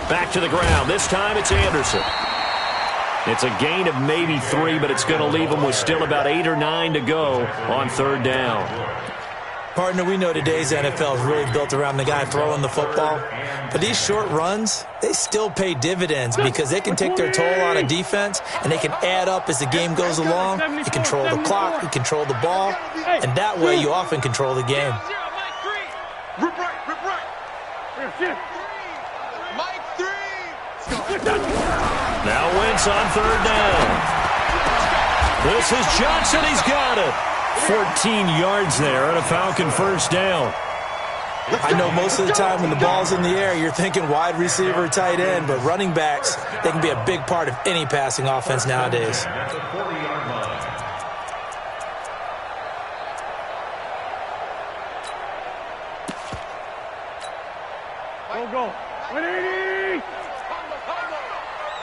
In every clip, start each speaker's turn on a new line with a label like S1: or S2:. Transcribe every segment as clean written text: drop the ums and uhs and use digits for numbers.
S1: Back to the ground. This time it's Anderson. It's a gain of maybe 3, but it's going to leave them with still about 8 or 9 to go on third down.
S2: Partner, we know today's NFL is really built around the guy throwing the football. But these short runs, they still pay dividends because they can take their toll on a defense, and they can add up as the game goes along. You control the clock, you control the ball, and that way you often control the game.
S1: Now Wentz on third down. This is Johnson. He's got it. 14 yards there on a Falcon first down.
S2: I know most of the time when the ball's in the air, you're thinking wide receiver, tight end, but running backs, they can be a big part of any passing offense nowadays.
S3: Go. 180!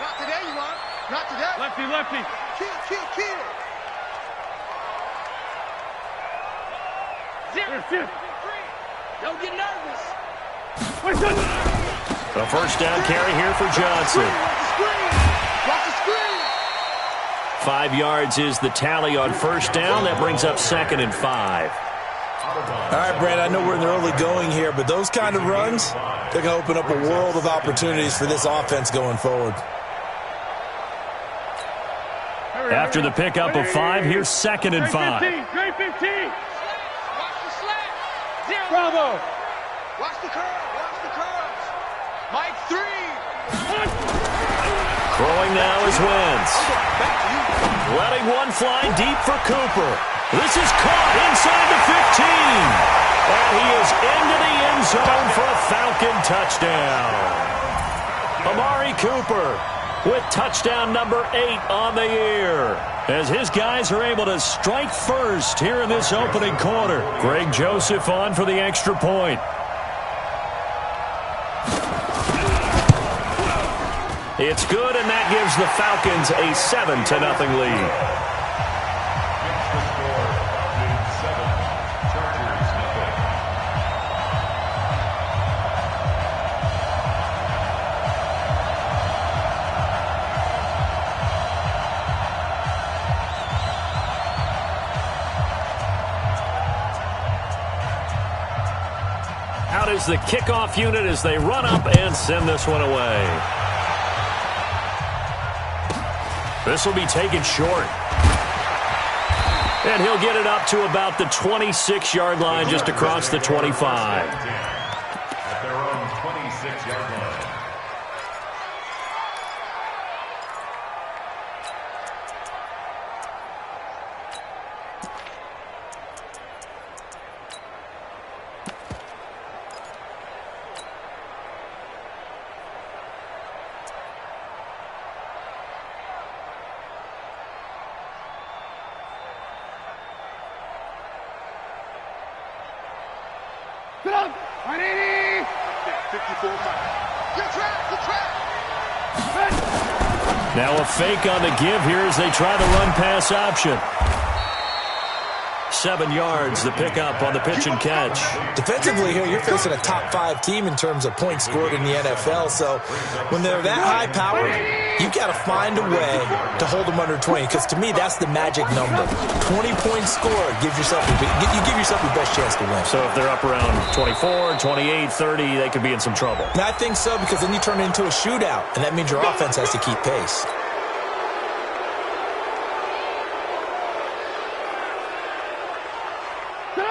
S4: Not today, you want? Not today.
S3: Lefty.
S4: Kill.
S3: Zip.
S4: Don't get nervous.
S1: A first down carry here for Johnson.
S4: Watch the screen.
S1: 5 yards is the tally on first down. That brings up 2nd and 5.
S2: All right, Brad, I know we're in the early going here, but those kind of runs, they're going to open up a world of opportunities for this offense going forward.
S1: After the pickup of 5, here's 2nd and 5.
S3: Great 15.
S4: Watch the slant.
S3: Bravo.
S4: Watch the curves. Mike 3.
S1: Throwing now is Wentz. Letting one fly deep for Cooper. This is caught inside the 15. And he is into the end zone for a Falcon touchdown. Amari Cooper with touchdown number 8 on the year, as his guys are able to strike first here in this opening quarter. Greg Joseph on for the extra point. It's good, and that gives the Falcons a 7-0 lead. Out is the kickoff unit as they run up and send this one away. This will be taken short. And he'll get it up to about the 26-yard line, just across the 25.
S5: At their own 26-yard line.
S3: Sit up. 180.
S4: 54. Good trap.
S1: Now a fake on the give here as they try the run pass option. 7 yards, the pickup on the pitch and catch.
S2: Defensively here, you're facing a top 5 team in terms of points scored in the NFL. So when they're that high powered, you got to find a way to hold them under 20. Because to me, that's the magic number. 20 points scored gives yourself you give yourself your best chance to win.
S1: So if they're up around 24, 28, 30, they could be in some trouble.
S2: And I think so, because then you turn it into a shootout, and that means your offense has to keep pace.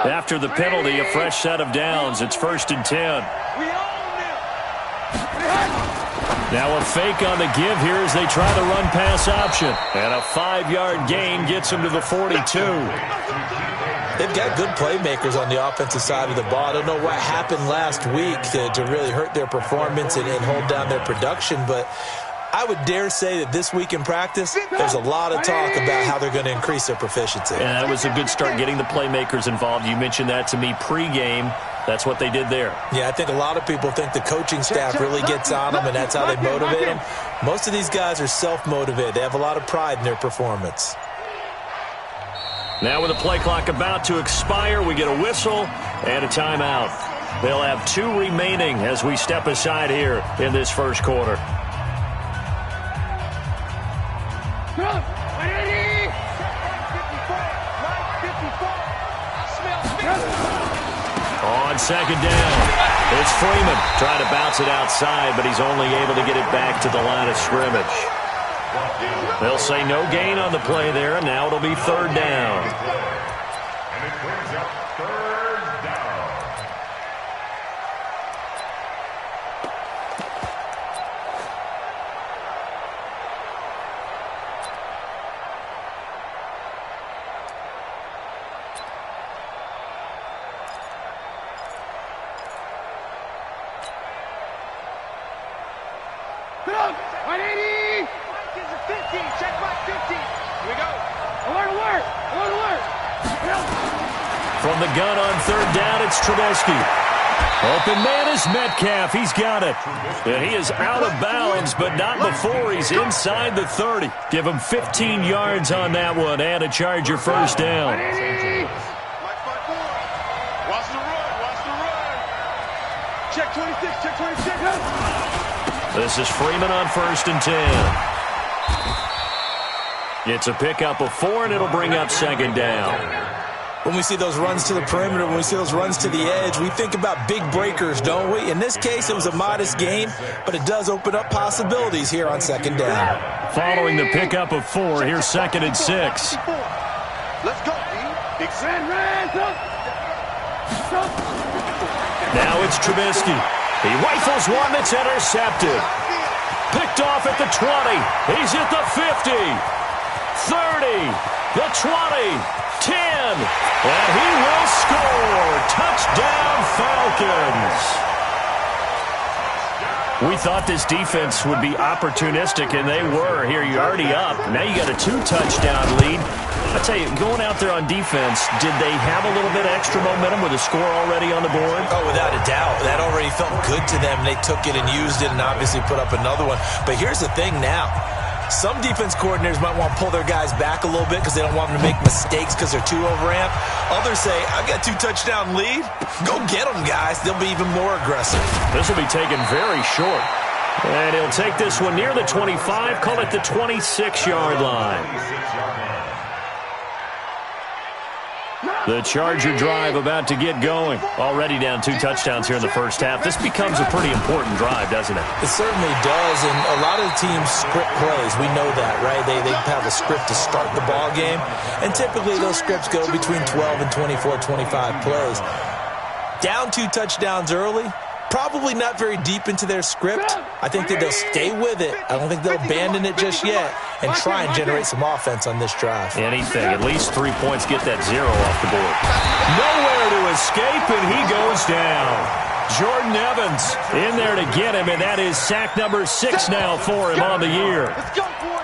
S1: After the penalty, a fresh set of downs. It's 1st and 10. Now a fake on the give here as they try the run pass option. And a 5-yard gain gets them to the 42.
S2: They've got good playmakers on the offensive side of the ball. I don't know what happened last week to really hurt their performance and hold down their production, but I would dare say that this week in practice, there's a lot of talk about how they're going to increase their proficiency.
S1: And that was a good start, getting the playmakers involved. You mentioned that to me pregame. That's what they did there.
S2: Yeah, I think a lot of people think the coaching staff really gets on them, and that's how they motivate them. Most of these guys are self-motivated. They have a lot of pride in their performance.
S1: Now with the play clock about to expire, we get a whistle and a timeout. They'll have 2 remaining as we step aside here in this first quarter. On second down, it's Freeman trying to bounce it outside, but he's only able to get it back to the line of scrimmage. They'll say no gain on the play there, and now it'll be third down.
S5: And it brings up third down.
S3: Get up! 180!
S4: Is it 15? Check back 15. Here we go.
S3: Alert, alert! Alert, alert! Get up!
S1: From the gun on third down, it's Trubisky. Open man is Metcalf. He's got it. And he is out of bounds, but not before he's inside the 30. Give him 15 yards on that one and a Charger first down.
S3: 180!
S4: Watch the run. Watch the run. Check 26. Check 26.
S1: This is Freeman on first and 10. It's a pickup of 4, and it'll bring up second down.
S2: When we see those runs to the perimeter, when we see those runs to the edge, we think about big breakers, don't we? In this case, it was a modest gain, but it does open up possibilities here on second down.
S1: Following the pickup of 4, here's second and 6.
S4: Let's go, D.
S3: Red, up!
S1: Now it's Trubisky. He rifles one that's intercepted. Picked off at the 20. He's at the 50. 30. The 20. 10. And he will score. Touchdown, Falcons. We thought this defense would be opportunistic, and they were. Here, you're already up. Now you got a 2-touchdown lead. I tell you, going out there on defense, did they have a little bit of extra momentum with a score already on the board?
S2: Oh, without a doubt. That already felt good to them. They took it and used it and obviously put up another one. But here's the thing now. Some defense coordinators might want to pull their guys back a little bit because they don't want them to make mistakes because they're too overamped. Others say, I've got 2-touchdown lead. Go get them, guys. They'll be even more aggressive.
S1: This will be taken very short. And he'll take this one near the 25, call it the 26-yard line. The Charger drive about to get going. Already down 2 touchdowns here in the first half. This becomes a pretty important drive, doesn't it?
S2: It certainly does, and a lot of the teams script plays. We know that, right? They have a script to start the ball game, and typically those scripts go between 12 and 24, 25 plays. Down 2 touchdowns early, probably not very deep into their script. I think that they'll stay with it. I don't think they'll abandon it just yet and try and generate some offense on this drive.
S1: Anything. At least 3 points get that 0 off the board. Nowhere to escape, and he goes down. Jordan Evans in there to get him, and that is sack number 6 now for him on the year.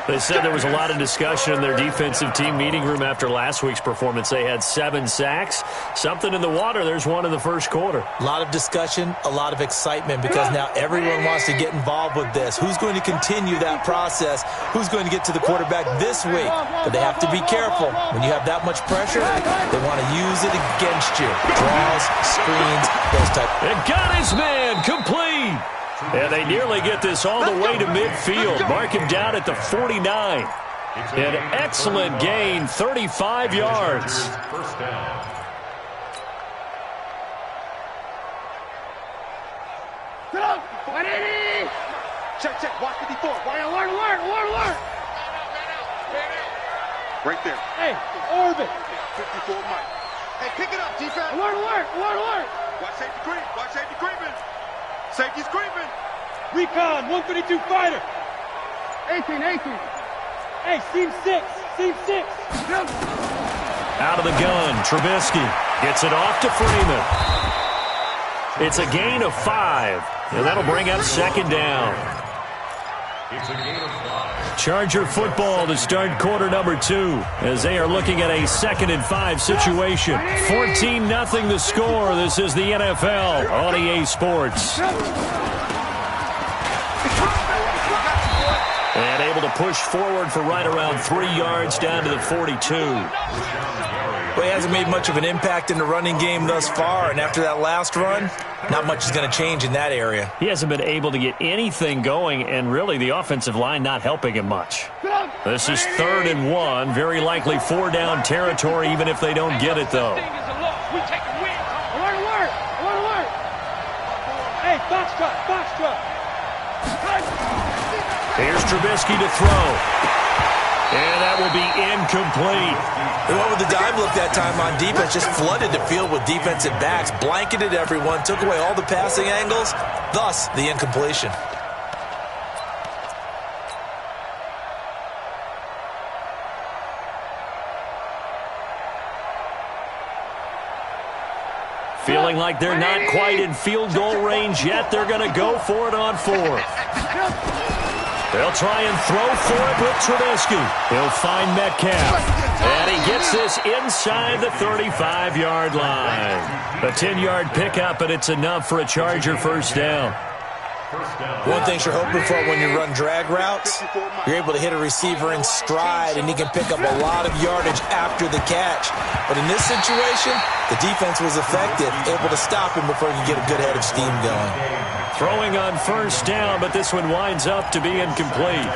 S1: They said there was a lot of discussion in their defensive team meeting room after last week's performance. They had 7 sacks. Something in the water. There's one in the first quarter.
S2: A lot of discussion, a lot of excitement because now everyone wants to get involved with this. Who's going to continue that process? Who's going to get to the quarterback this week? But they have to be careful. When you have that much pressure, they want to use it against you. Draws, screens, those types.
S1: And got his man complete. And they nearly get this all the way to midfield. Mark him down at the 49. An excellent gain, 35 yards.
S5: First down.
S3: Get up! 180!
S4: Check, check. Watch 54.
S3: Alert, alert, alert, alert!
S4: Right there.
S3: Hey, orbit!
S4: 54 Mike. Hey, pick it up, defense.
S3: Alert, alert, alert, alert!
S4: Watch safety creep. Watch safety creeping. Safety's creeping.
S3: Recon, 152 fighter! 18. Hey, seam 6.
S1: Out of the gun, Trubisky gets it off to Freeman. It's a gain of 5, and that'll bring up second down.
S5: It's a gain of 5.
S1: Charger football to start quarter number 2 as they are looking at a 2nd and 5 situation. 14-0 the score. This is the NFL on EA Sports. And able to push forward for right around 3 yards down to the 42.
S2: Well, he hasn't made much of an impact in the running game thus far, and after that last run, not much is going to change in that area.
S1: He hasn't been able to get anything going, and really the offensive line not helping him much. This is 3rd and 1, very likely 4-down territory, even if they don't get it, though.
S3: Alert! Hey, box truck!
S1: Here's Trubisky to throw. And that will be incomplete.
S2: They went with the dime look that time on defense, just flooded the field with defensive backs, blanketed everyone, took away all the passing angles, thus the incompletion.
S1: Feeling like they're not quite in field goal range yet. They're going to go for it on 4th. They'll try and throw for it with Trubisky. He'll find Metcalf. And he gets this inside the 35-yard line. A 10-yard pickup, and it's enough for a Charger first down.
S2: One thing you're hoping for when you run drag routes, you're able to hit a receiver in stride, and he can pick up a lot of yardage after the catch. But in this situation, the defense was effective, able to stop him before he could get a good head of steam going.
S1: Throwing on first down, but this one winds up to be incomplete.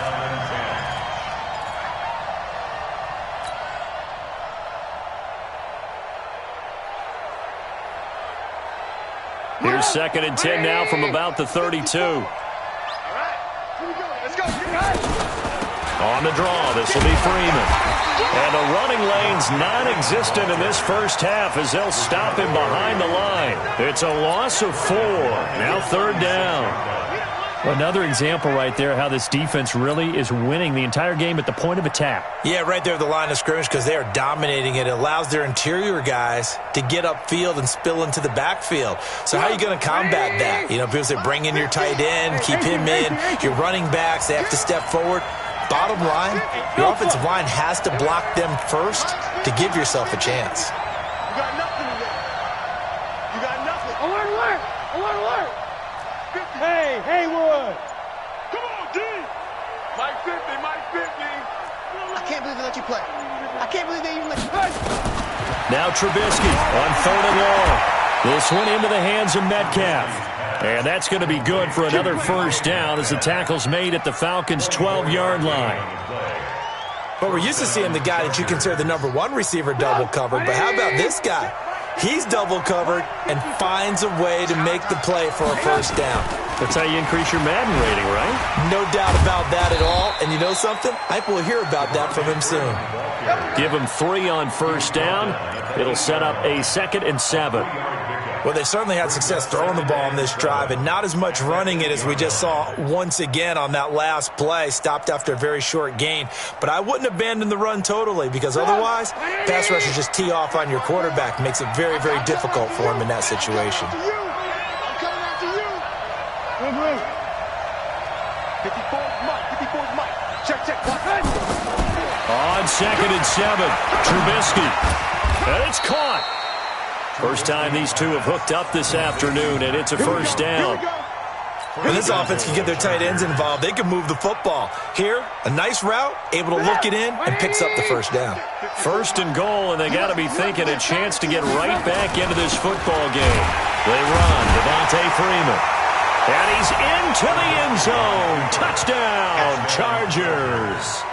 S1: Here's 2nd and 10 now from about the 32.
S4: All right, let's go.
S1: On the draw, this will be Freeman. And the running lane's non-existent in this first half as they'll stop him behind the line. It's a loss of 4. Now 3rd down. Another example right there how this defense really is winning the entire game at the point of attack.
S2: Yeah, right there at the line of scrimmage because they are dominating it. It allows their interior guys to get upfield and spill into the backfield. So how are you going to combat that? You know, people say bring in your tight end, keep him in. Your running backs, they have to step forward. Bottom line, your offensive line has to block them first to give yourself a chance.
S4: You got nothing today. You got nothing.
S3: Alert! Hey, Haywood!
S4: Come on, D! Mike 50. I can't believe they let you play. I can't believe they even let you play.
S1: Now Trubisky on 3rd and long. This one into the hands of Metcalf. And that's going to be good for another first down as the tackle's made at the Falcons' 12-yard line.
S2: But we're used to seeing the guy that you consider the number 1 receiver double covered. But how about this guy? He's double covered and finds a way to make the play for a first down.
S1: That's how you increase your Madden rating, right?
S2: No doubt about that at all. And you know something? I think we'll hear about that from him soon.
S1: Give him 3 on first down. It'll set up a 2nd and 7.
S2: Well, they certainly had success throwing the ball on this drive and not as much running it as we just saw once again on that last play. Stopped after a very short gain. But I wouldn't abandon the run totally because otherwise, pass rushers just tee off on your quarterback. Makes it very, very difficult for him in that situation.
S4: I'm coming after you. 54's Mike. Check.
S1: On 2nd and 7, Trubisky. And it's caught. First time these two have hooked up this afternoon, and it's a first down.
S2: When this offense can get their tight ends involved, they can move the football. Here, a nice route, able to look it in, and picks up the first down.
S1: 1st and goal, and they got to be thinking a chance to get right back into this football game. They run, Devontae Freeman. And he's into the end zone. Touchdown, Chargers.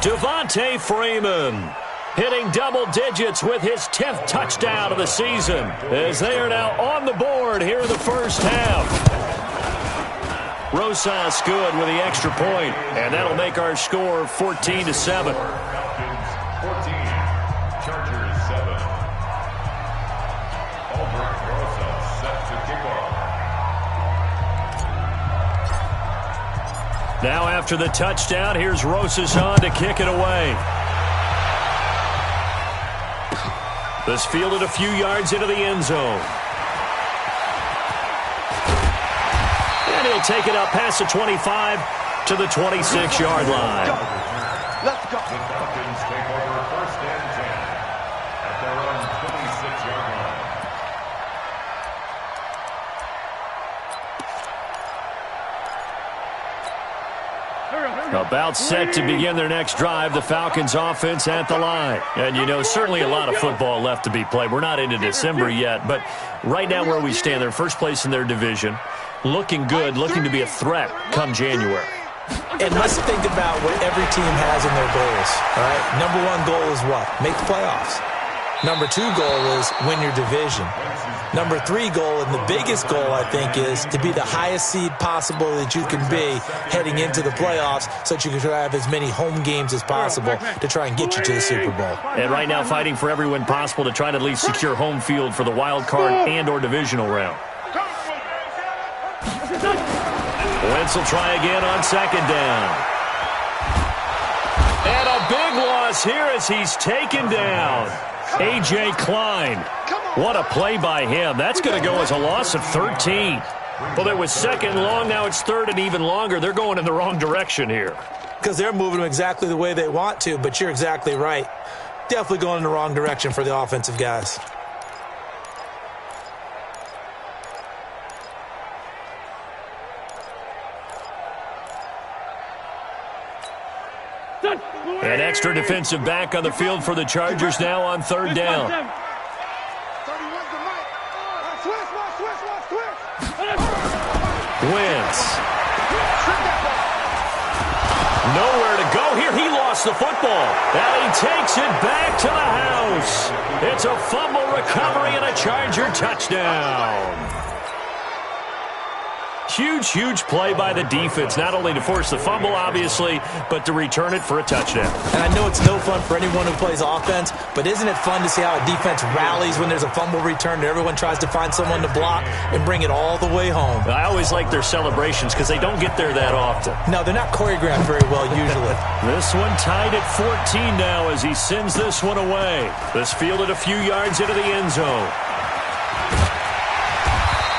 S1: Devontae Freeman hitting double digits with his 10th touchdown of the season as they are now on the board here in the first half. Rosas good with the extra point, and that'll make our score 14-7.
S5: Falcons 14, Chargers 7. Albert Rosas set to kick off.
S1: Now after the touchdown, here's Rosas on to kick it away. This fielded a few yards into the end zone. And he'll take it up past the 25 to the 26-yard line.
S4: Let's go.
S5: The Falcons take over 1st and 10 at their own 26-yard line.
S1: A About set to begin their next drive, the Falcons offense at the line. And, you know, certainly a lot of football left to be played. We're not into December yet, but right now where we stand, they're first place in their division, looking good, looking to be a threat come January.
S2: And let's think about what every team has in their goals, all right? Number one goal is what? Make the playoffs. Number two goal is win your division. Number three goal, and the biggest goal, I think, is to be the highest seed possible that you can be heading into the playoffs so that you can try to have as many home games as possible to try and get you to the Super Bowl.
S1: And right now fighting for every win possible to try to at least secure home field for the wild card and or divisional round. Wentz will try again on second down. And a big loss here as he's taken down. A.J. Klein. What a play by him. That's going to go as a loss of 13. Well, it was second long. Now it's third and even longer. They're going in the wrong direction here.
S2: Because they're moving them exactly the way they want to, but you're exactly right. Definitely going in the wrong direction for the offensive guys.
S1: An extra defensive back on the field for the Chargers now on third down. Wentz. Nowhere to go here. He lost the football. And he takes it back to the house. It's a fumble recovery and a Charger touchdown. Huge, huge play by the defense, not only to force the fumble, obviously, but to return it for a touchdown.
S2: And I know it's no fun for anyone who plays offense, but isn't it fun to see how a defense rallies when there's a fumble return and everyone tries to find someone to block and bring it all the way home?
S1: I always like their celebrations because they don't get there that often.
S2: No, they're not choreographed very well usually.
S1: This one tied at 14 now as he sends this one away. This fielded a few yards into the end zone.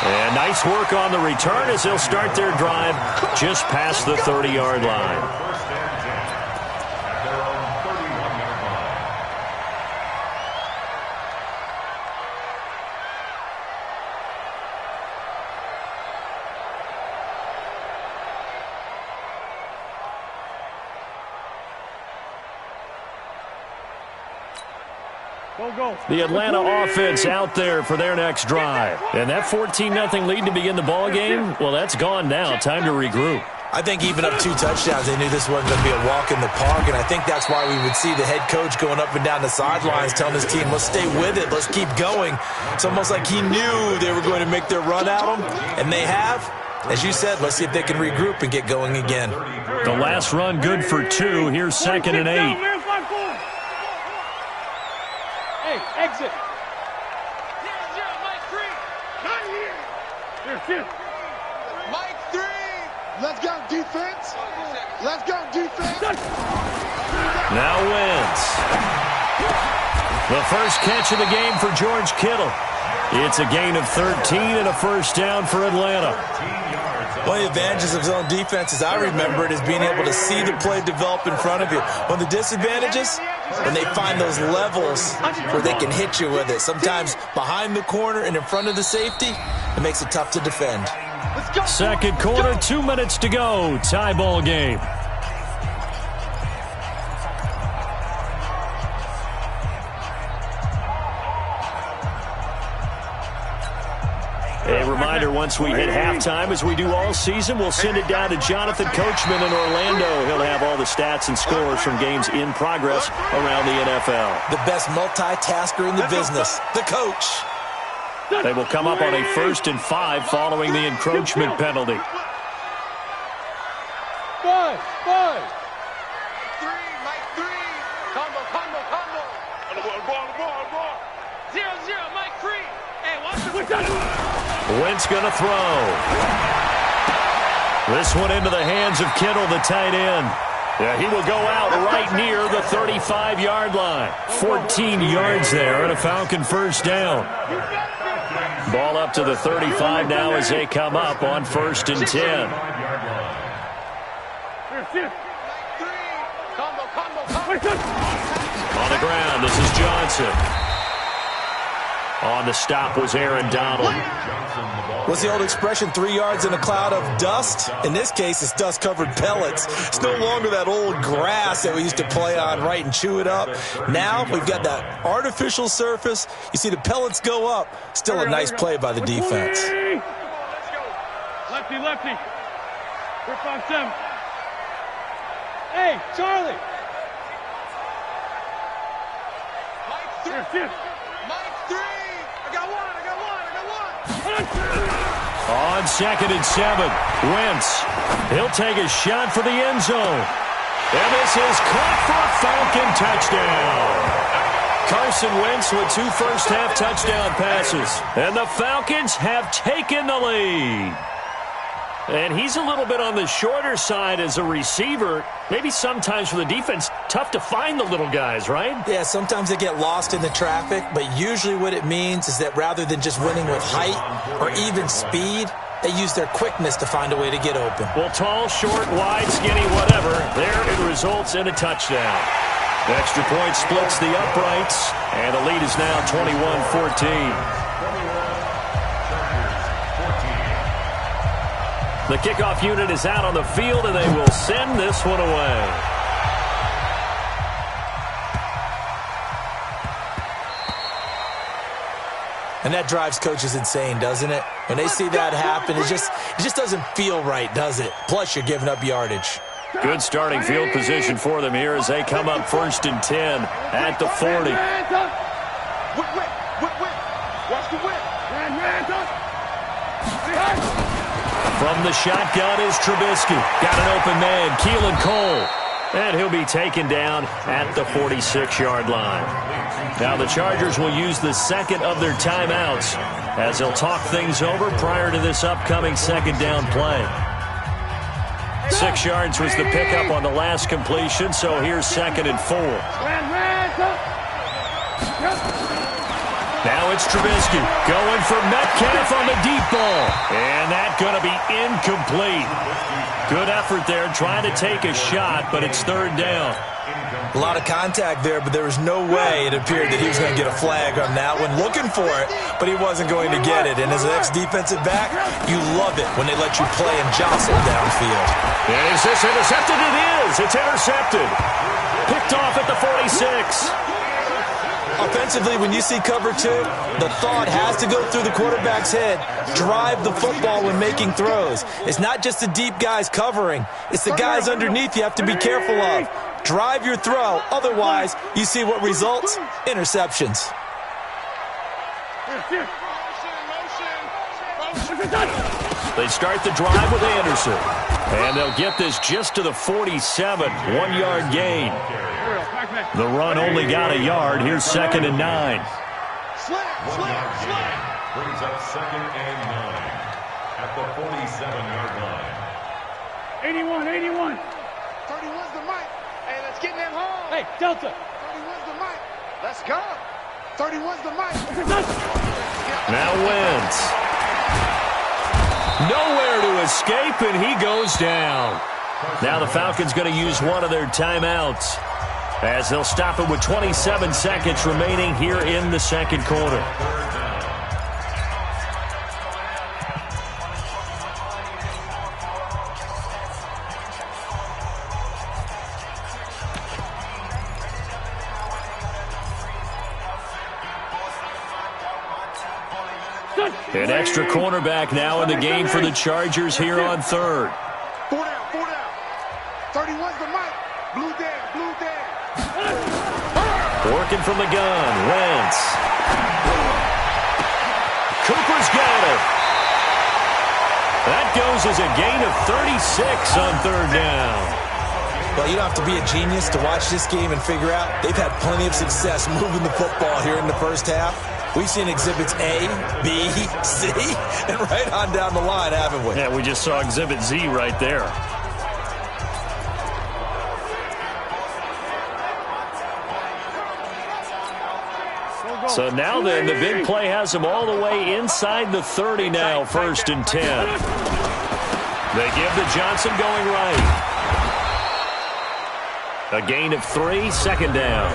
S1: And nice work on the return as they'll start their drive just past the 30-yard line.
S5: First and 10 at their own 31-yard line.
S3: Go.
S1: The Atlanta offense out there for their next drive. And that 14-0 lead to begin the ball game, well, that's gone now. Time to regroup.
S2: I think even up 2 touchdowns, they knew this wasn't going to be a walk in the park, and I think that's why we would see the head coach going up and down the sidelines telling his team, let's stay with it, let's keep going. It's almost like he knew they were going to make their run at him, and they have. As you said, let's see if they can regroup and get going again.
S1: The last run good for 2. Here's 2nd and 8.
S3: Hey, exit.
S4: Mike 3. Let's go, defense. Let's go, defense.
S1: Now Wentz. The first catch of the game for George Kittle. It's a gain of 13 and a first down for Atlanta.
S2: One of the advantages of zone defense, as I remember it, is being able to see the play develop in front of you. One of the disadvantages, when they find those levels where they can hit you with it. Sometimes behind the corner and in front of the safety, it makes it tough to defend.
S1: Second quarter, 2 minutes to go. Tie ball game. A reminder, once we hit halftime, as we do all season, we'll send it down to Jonathan Coachman in Orlando. He'll have all the stats and scores from games in progress around the NFL.
S2: The best multitasker in the business, the coach.
S1: They will come up on a 1st and 5 following the encroachment penalty.
S3: 5.
S4: 3, Mike 3. Combo. On the ball.
S3: 0, Mike 3. Hey, watch the
S1: Wentz going to throw. This one into the hands of Kittle, the tight end. Yeah, he will go out right near the 35-yard line. 14 yards there and a Falcon first down. Ball up to the 35 now as they come up on 1st and 10. On the ground, this is Johnson. On the stop was Aaron Donald.
S2: What's the old expression, 3 yards in a cloud of dust? In this case, it's dust-covered pellets. It's no longer that old grass that we used to play on, right, and chew it up. Now we've got that artificial surface. You see the pellets go up. Still a nice play by the defense.
S3: Lefty, lefty. 357. Hey, Charlie.
S4: Mike 3. Mike 3. I got one.
S1: On 2nd and 7, Wentz. He'll take a shot for the end zone. And this is caught for a Falcon touchdown. Carson Wentz with 2 first-half touchdown passes. And the Falcons have taken the lead. And he's a little bit on the shorter side as a receiver. Maybe sometimes for the defense, tough to find the little guys, right?
S2: Yeah, sometimes they get lost in the traffic, but usually what it means is that rather than just winning with height or even speed, they use their quickness to find a way to get open.
S1: Well, tall, short, wide, skinny, whatever, there it results in a touchdown. The extra point splits the uprights, and the lead is now 21-14. The kickoff unit is out on the field, and they will send this one away.
S2: And that drives coaches insane, doesn't it? When they see that happen, it just doesn't feel right, does it? Plus, you're giving up yardage.
S1: Good starting field position for them here as they come up 1st and 10 at the 40.
S4: Watch the whip.
S1: From the shotgun is Trubisky. Got an open man, Keelan Cole. And he'll be taken down at the 46-yard line. Now the Chargers will use the second of their timeouts as they'll talk things over prior to this upcoming 2nd down play. 6 yards was the pickup on the last completion, so here's 2nd and 4. Now it's Trubisky going for Metcalf on the deep ball. And that's going to be incomplete. Good effort there trying to take a shot, but it's 3rd down.
S2: A lot of contact there, but there was no way it appeared that he was going to get a flag on that one. Looking for it, but he wasn't going to get it. And as an ex-defensive back, you love it when they let you play and jostle downfield.
S1: And is this intercepted? It is. It's intercepted. Picked off at the 46.
S2: Offensively, when you see cover 2, the thought has to go through the quarterback's head. Drive the football when making throws. It's not just the deep guys covering. It's the guys underneath you have to be careful of. Drive your throw. Otherwise, you see what results? Interceptions.
S1: They start the drive with Anderson. And they'll get this just to the 47. 1-yard gain. The run only got a yard. Here's 2nd and 9.
S5: Brings up 2nd and 9 at the 47-yard line.
S3: 81.
S4: 31's the mic. Hey, let's get them home.
S3: Hey, Delta.
S4: 31's the mic. Let's go. 31's the mic.
S1: Now Wentz. Nowhere to escape, and he goes down. Now the Falcons going to use one of their timeouts as they'll stop it with 27 seconds remaining here in the 2nd quarter. An extra cornerback now in the game for the Chargers here on 3rd.
S4: 4 down. 31's the mic. Blue down.
S1: Working from the gun, Wentz. Cooper's got it. That goes as a gain of 36 on 3rd down.
S2: Well, you don't have to be a genius to watch this game and figure out they've had plenty of success moving the football here in the first half. We've seen exhibits A, B, C, and right on down the line, haven't we?
S1: Yeah, we just saw exhibit Z right there. So now then, the big play has them all the way inside the 30 now, 1st and 10. They give to Johnson going right. A gain of 3, 2nd down.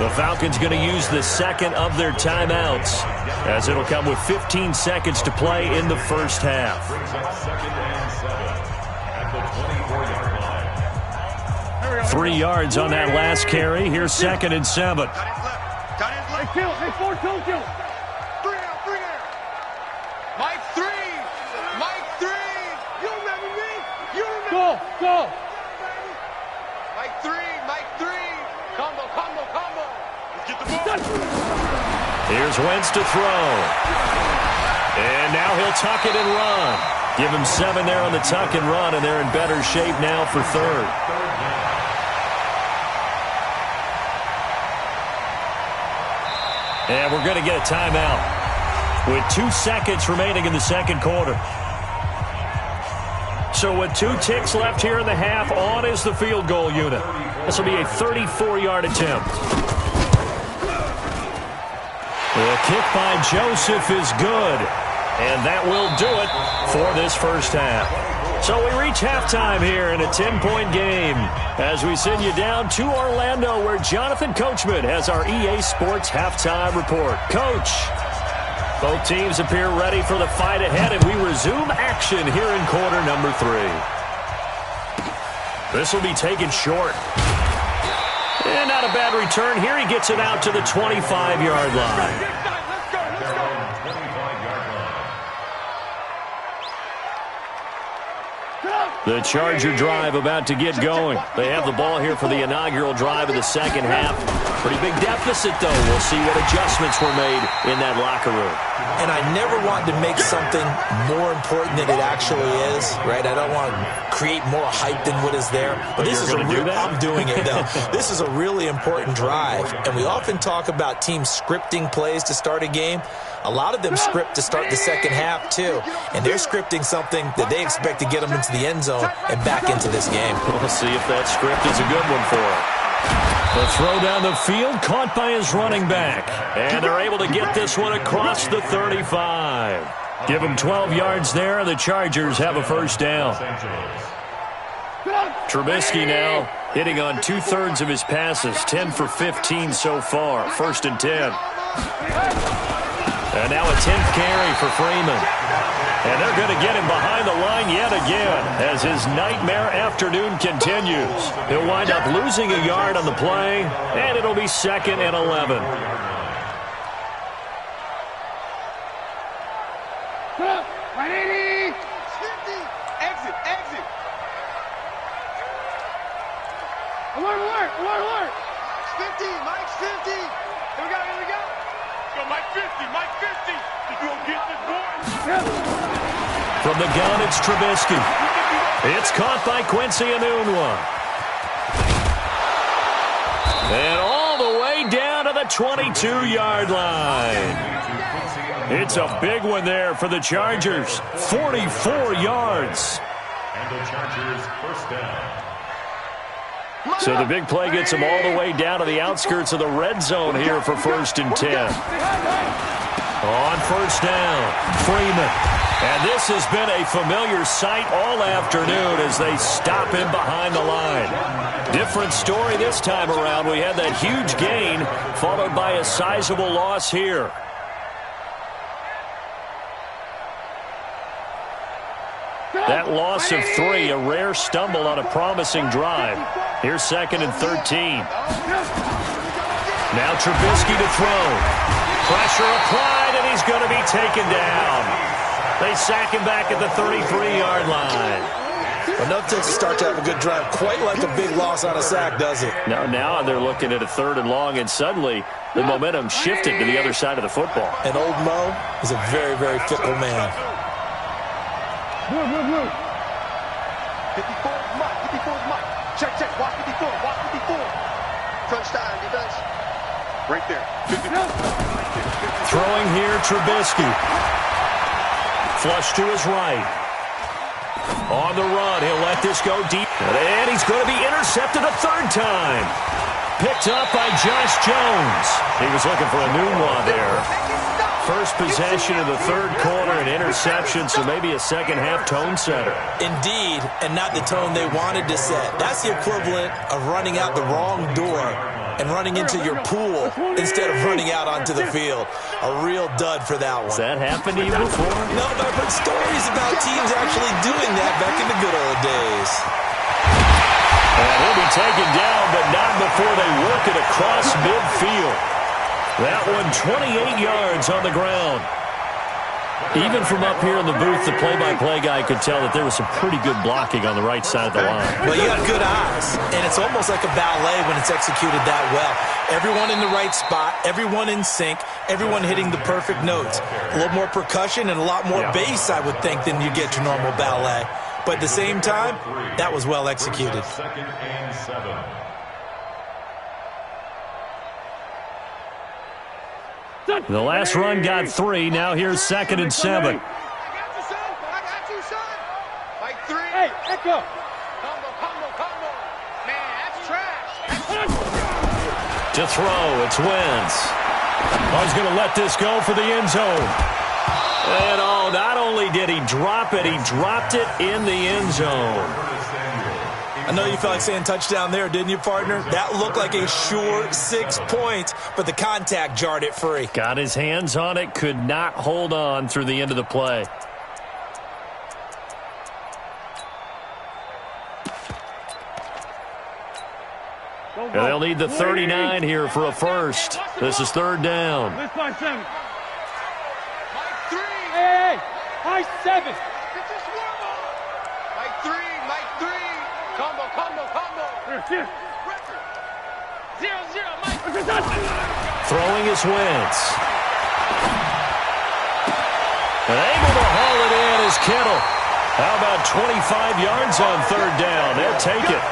S1: The Falcons going to use the second of their timeouts, as it'll come with 15 seconds to play in the first half.
S5: Brings up 2nd and 7 at the 24-yard line.
S1: 3 yards on that last carry. Here's 2nd and 7.
S4: Cut his left. Hey, four, kill. 3 out. Mike 3. You remember me? Go. Mike 3. Combo. Let's get the ball.
S1: Here's Wentz to throw. And now he'll tuck it and run. Give him 7 there on the tuck and run, and they're in better shape now for 3rd. And we're going to get a timeout with 2 seconds remaining in the second quarter. So with 2 ticks left here in the half, on is the field goal unit. This will be a 34-yard attempt. The kick by Joseph is good, and that will do it for this first half. So we reach halftime here in a 10-point game as we send you down to Orlando, where Jonathan Coachman has our EA Sports halftime report. Coach, both teams appear ready for the fight ahead, and we resume action here in quarter number 3. This will be taken short. And not a bad return here. He gets it out to the 25-yard line. The Charger drive about to get going. They have the ball here for the inaugural drive of the second half. Pretty big deficit, though. We'll see what adjustments were made in that locker room.
S2: And I never want to make something more important than it actually is, right? I don't want to create more hype than what is there. But this is I'm doing it, though. This is a really important drive. And we often talk about teams scripting plays to start a game. A lot of them script to start the second half, too. And they're scripting something that they expect to get them into the end zone and back into this game.
S1: We'll see if that script is a good one for him. The throw down the field, caught by his running back. And they're able to get this one across the 35. Give them 12 yards there, and the Chargers have a first down. Trubisky now hitting on 2/3 of his passes, 10 for 15 so far. 1st and 10. And now a 10th carry for Freeman. And they're going to get him behind the line yet again as his nightmare afternoon continues. He'll wind up losing a yard on the play, and it'll be 2nd and 11.
S4: Exit. Alert. 50, Mike's 50. Here we go. Go, Mike 50. Did you get this boy?
S1: From the gun, it's Trubisky. It's caught by Quincy Enunwa. And all the way down to the 22-yard line. It's a big one there for the Chargers. 44 yards.
S5: And the Chargers first down.
S1: So the big play gets them all the way down to the outskirts of the red zone here for 1st and 10. On 1st down, Freeman. And this has been a familiar sight all afternoon as they stop him behind the line. Different story this time around. We had that huge gain followed by a sizable loss here. That loss of 3, a rare stumble on a promising drive. Here's 2nd and 13. Now Trubisky to throw. Pressure applied, and he's going to be taken down. They sack him back at the 33-yard line.
S2: Enough to start to have a good drive. Quite like a big loss on a sack, does it?
S1: Now they're looking at a 3rd and long, and suddenly the momentum shifted to the other side of the football.
S2: And old Mo is a very, very fickle man.
S4: Blue. 54 is Mike. Check. Watch 54. Crunch time, defense. Right there. 54.
S1: Throwing here, Trubisky. Flush to his right. On the run, he'll let this go deep. And he's going to be intercepted a 3rd time. Picked up by Josh Jones. He was looking for a new one there. First possession of the third quarter, an interception, so maybe a second-half tone setter.
S2: Indeed, and not the tone they wanted to set. That's the equivalent of running out the wrong door and running into your pool instead of running out onto the field. A real dud for that one.
S1: Has that happened to you before?
S2: No, but I've heard stories about teams actually doing that back in the good old days.
S1: And he'll be taken down, but not before they work it across midfield. That one 28 yards on the ground. Even from up here in the booth, the play-by-play guy could tell that there was some pretty good blocking on the right side of the line.
S2: Well, you have good eyes, and it's almost like a ballet when it's executed that well. Everyone in the right spot, everyone in sync, everyone hitting the perfect notes. A little more percussion and a lot more bass, I would think, than you get your normal ballet. But at the same time, that was well executed.
S5: Second and 7.
S1: The last run got 3. Now here's 2nd and 7.
S4: I got you, son. Like 3.
S3: Hey, Echo.
S4: Combo. Man, that's trash.
S1: To throw, it's Wentz. He's going to let this go for the end zone. And not only did he drop it, he dropped it in the end zone.
S2: I know you felt like saying touchdown there, didn't you, partner? That looked like a sure 6 points, but the contact jarred it free.
S1: Got his hands on it, could not hold on through the end of the play. And they'll need the 39 here for a first. This is 3rd down.
S3: Let's find 7.
S4: Like 3.
S3: Hey, high 7.
S4: It's just warm up. Like 3. Combo.
S3: Here.
S4: Record.
S3: 0-0, Mike.
S1: Throwing is Wentz. And able to haul it in is Kittle. How about 25 yards on 3rd down? They'll take it.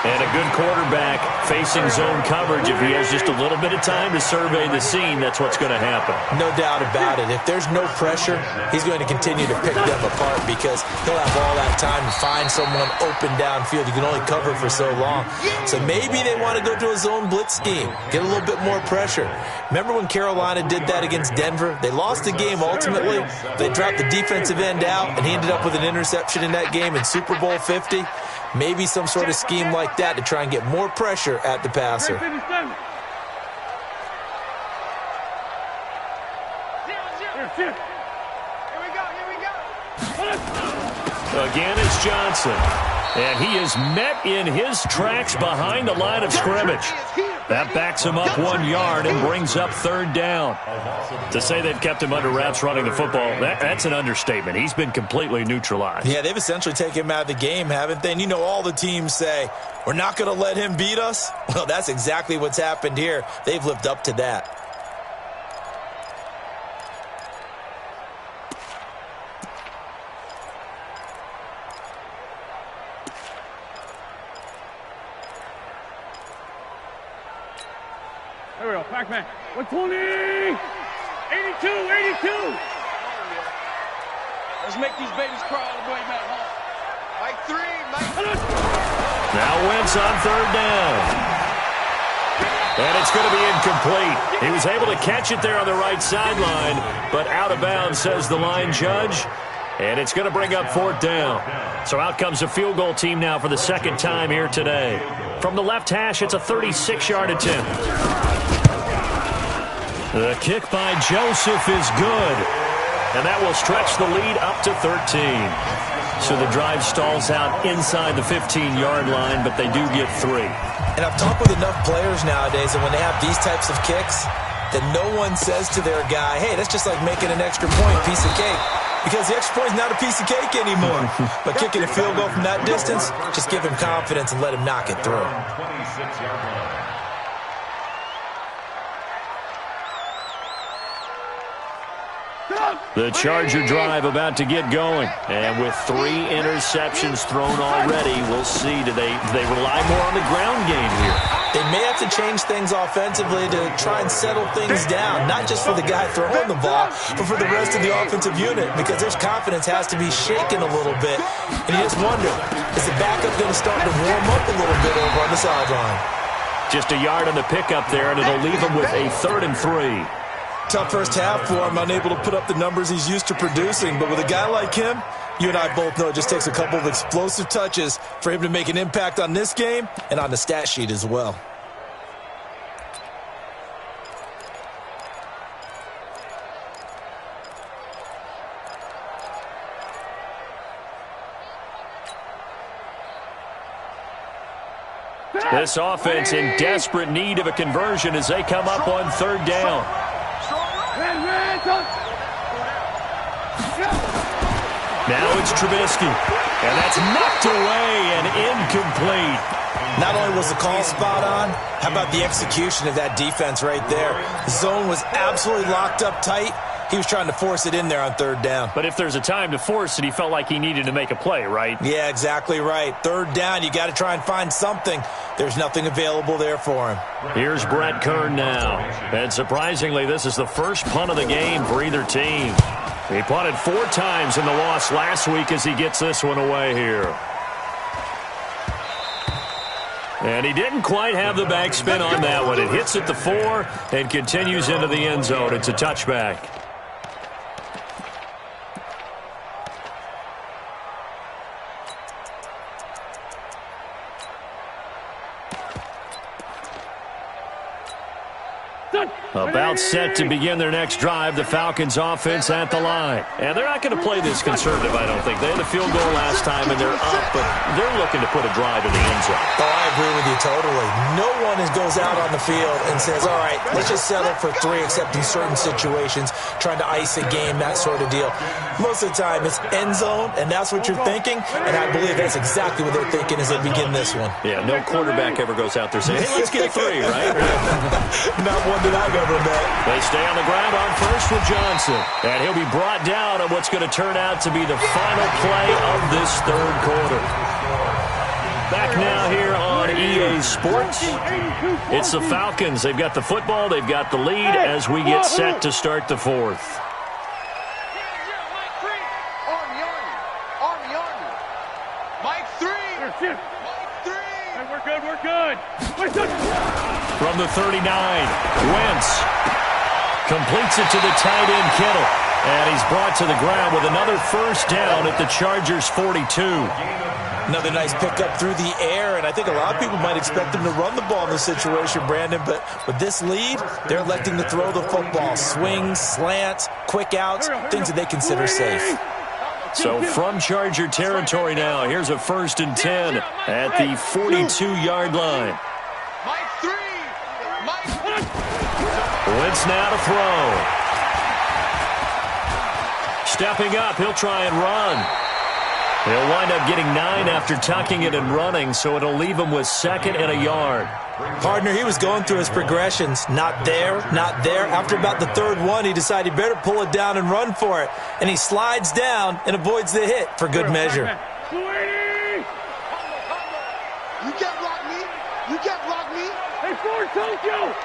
S1: And a good quarterback facing zone coverage. If he has just a little bit of time to survey the scene, that's what's going to happen.
S2: No doubt about it. If there's no pressure, he's going to continue to pick them apart because he'll have all that time to find someone open downfield. You can only cover for so long. So maybe they want to go to a zone blitz scheme, get a little bit more pressure. Remember when Carolina did that against Denver? They lost the game ultimately. They dropped the defensive end out, and he ended up with an interception in that game in Super Bowl 50. Maybe some sort of scheme like that to try and get more pressure at the passer.
S3: Here we go.
S1: Again, it's Johnson. And he is met in his tracks behind the line of scrimmage. That backs him up 1 yard and brings up 3rd down. To say they've kept him under wraps running the football, that's an understatement. He's been completely neutralized.
S2: Yeah, they've essentially taken him out of the game, haven't they? And you know all the teams say, we're not going to let him beat us. Well, that's exactly what's happened here. They've lived up to that.
S3: There we go. Pac-Man. 120. 82. Let's make these babies cry all the way back home.
S4: Like 3.
S1: Now Wentz on 3rd down. And it's going to be incomplete. He was able to catch it there on the right sideline, but out of bounds, says the line judge. And it's going to bring up 4th down. So out comes a field goal team now for the 2nd time here today. From the left hash, it's a 36-yard attempt. The kick by Joseph is good. And that will stretch the lead up to 13. So the drive stalls out inside the 15-yard line, but they do get 3.
S2: And I've talked with enough players nowadays, and when they have these types of kicks, that no one says to their guy, hey, that's just like making an extra point, piece of cake. Because the extra point is not a piece of cake anymore. But kicking a field goal from that distance, just give him confidence and let him knock it through.
S5: 26-yard line.
S1: The Charger drive about to get going. And with 3 interceptions thrown already, we'll see. Do they rely more on the ground game here?
S2: They may have to change things offensively to try and settle things down, not just for the guy throwing the ball, but for the rest of the offensive unit, because their confidence has to be shaken a little bit. And you just wonder, is the backup going to start to warm up a little bit over on the sideline?
S1: Just a yard on the pickup there, and it'll leave them with a 3rd and 3.
S2: Tough first half for him, unable to put up the numbers he's used to producing. But with a guy like him, you and I both know it just takes a couple of explosive touches for him to make an impact on this game and on the stat sheet as well.
S1: This offense in desperate need of a conversion as they come up on third down. Now it's Trubisky, and that's knocked away and incomplete.
S2: Not only was the call spot on, how about the execution of that defense right there? The zone was absolutely locked up tight. He was trying to force it in there on third down.
S1: But if there's a time to force it, he felt like he needed to make a play, right?
S2: Yeah, exactly right. Third down, you got to try and find something. There's nothing available there for him.
S1: Here's Brett Kern now. And surprisingly, this is the first punt of the game for either team. He punted 4 times in the loss last week as he gets this one away here. And he didn't quite have the backspin on that one. It hits at the 4 and continues into the end zone. It's a touchback. About set to begin their next drive, the Falcons offense at the line. And they're not going to play this conservative, I don't think. They had a field goal last time, and they're up, but they're looking to put a drive in the end zone.
S2: Oh, I agree with you totally. No one goes out on the field and says, all right, let's just settle for 3, except in certain situations, trying to ice a game, that sort of deal. Most of the time, it's end zone, and that's what you're thinking, and I believe that's exactly what they're thinking as they begin this one.
S1: Yeah, no quarterback ever goes out there saying, hey, let's get 3, right?
S2: Not one that I've ever met.
S1: They stay on the ground on first with Johnson. And he'll be brought down on what's going to turn out to be the final play of this third quarter. Back now here on EA Sports. It's the Falcons. They've got the football. They've got the lead as we get set to start the fourth.
S4: Mike 3.
S3: We're good.
S1: From the 39, Wentz completes it to the tight end, Kittle. And he's brought to the ground with another first down at the Chargers' 42.
S2: Another nice pickup through the air, and I think a lot of people might expect them to run the ball in this situation, Brandon, but with this lead, they're electing to throw the football. Swings, slants, quick outs, things that they consider safe.
S1: So from Charger territory now, here's a 1st and 10 at the 42-yard line.
S4: Mike 3.
S1: Wentz now to throw. Stepping up, he'll try and run. He'll wind up getting 9 after tucking it and running, so it'll leave him with 2nd and a yard.
S2: Partner, he was going through his progressions. Not there, not there. After about the 3rd one, he decided he better pull it down and run for it. And he slides down and avoids the hit for good measure.
S4: You can't block me. You can't block me.
S3: Hey, Ford, Tokyo!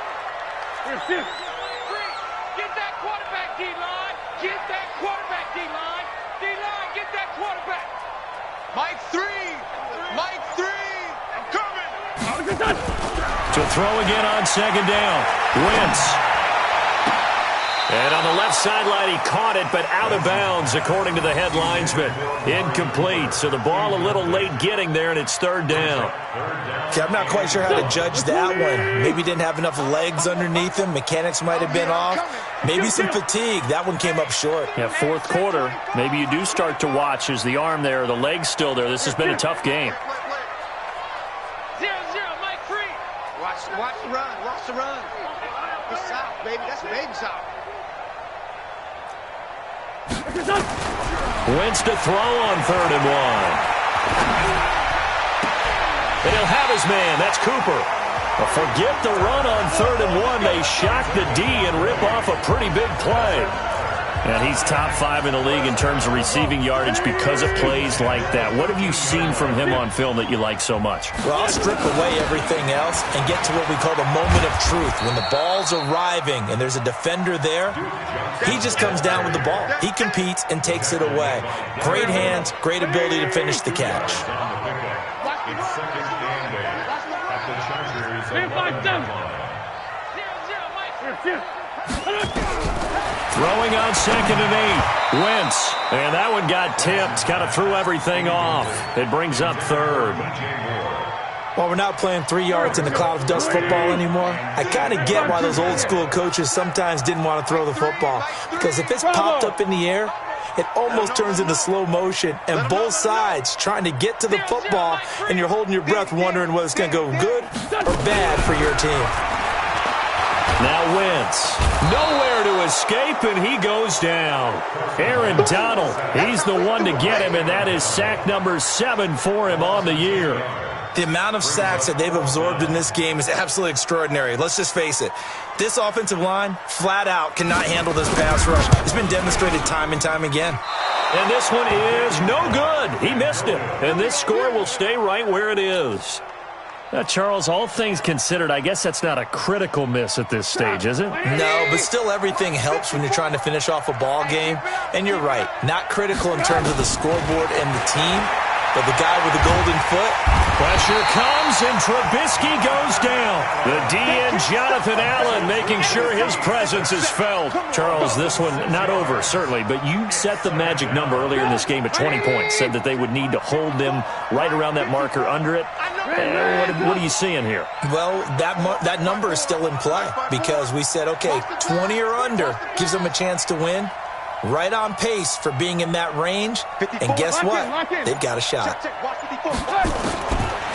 S4: Get that quarterback, D-line. Get that quarterback, D-line. D-line, get that quarterback. Mike 3. Mike 3. I'm coming.
S1: To throw again on 2nd down. Wentz. And on the left sideline, he caught it, but out of bounds, according to the head linesman. Incomplete. So the ball a little late getting there, and it's 3rd down.
S2: Okay, I'm not quite sure how to judge that one. Maybe didn't have enough legs underneath him. Mechanics might have been off. Maybe some fatigue. That one came up short.
S1: Yeah, 4th quarter. Maybe you do start to watch as the arm there, the leg's still there. This has been a tough game.
S3: 0-0, Mike 3.
S4: Watch the run. Watch the run. It's south, baby. That's baby south.
S1: Wentz to throw on 3rd and 1. And he'll have his man. That's Cooper. But forget the run on 3rd and 1. They shock the D and rip off a pretty big play. And he's top 5 in the league in terms of receiving yardage because of plays like that. What have you seen from him on film that you like so much?
S2: Well, I'll strip away everything else and get to what we call the moment of truth. When the ball's arriving and there's a defender there, he just comes down with the ball. He competes and takes it away. Great hands, great ability to finish the catch.
S5: It's 2nd and 8 at the Chargers.
S3: 0-0, Mike.
S1: Throwing on 2nd and 8. Wentz. And that one got tipped. Kind of threw everything off. It brings up 3rd.
S2: Well, we're not playing 3 yards in the cloud of dust football anymore. I kind of get why those old school coaches sometimes didn't want to throw the football. Because if it's popped up in the air, it almost turns into slow motion. And both sides trying to get to the football, and you're holding your breath wondering whether it's going to go good or bad for your team.
S1: Now Wentz. Nowhere to escape, and he goes down. Aaron Donald, he's the one to get him, and that is sack number 7 for him on the year.
S2: The amount of sacks that they've absorbed in this game is absolutely extraordinary. Let's just face it. This offensive line, flat out, cannot handle this pass rush. It's been demonstrated time and time again.
S1: And this one is no good. He missed it. And this score will stay right where it is. Now, Charles, all things considered, I guess that's not a critical miss at this stage, is it?
S2: No, but still everything helps when you're trying to finish off a ball game. And you're right, not critical in terms of the scoreboard and the team, but the guy with the golden foot.
S1: Pressure comes, and Trubisky goes down. The DN, Jonathan Allen, making sure his presence is felt. Charles, this one not over, certainly, but you set the magic number earlier in this game at 20 points, said that they would need to hold them right around that marker under it. What are you seeing here?
S2: Well, that number is still in play because we said, okay, 20 or under gives them a chance to win. Right on pace for being in that range. And guess what? They've got a shot.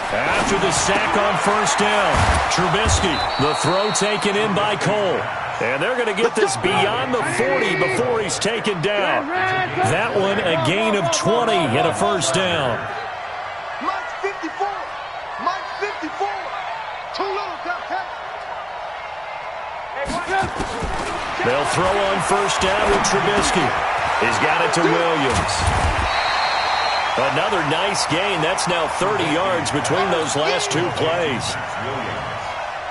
S1: After the sack on 1st down, Trubisky, the throw taken in by Cole. And they're going to get this beyond the 40 before he's taken down. That one a gain of 20 and a 1st down.
S4: Mike 54. Mike 54. Too little, Captain.
S1: They'll throw on 1st down with Trubisky. He's got it to Williams. Another nice gain. That's now 30 yards between those last 2 plays.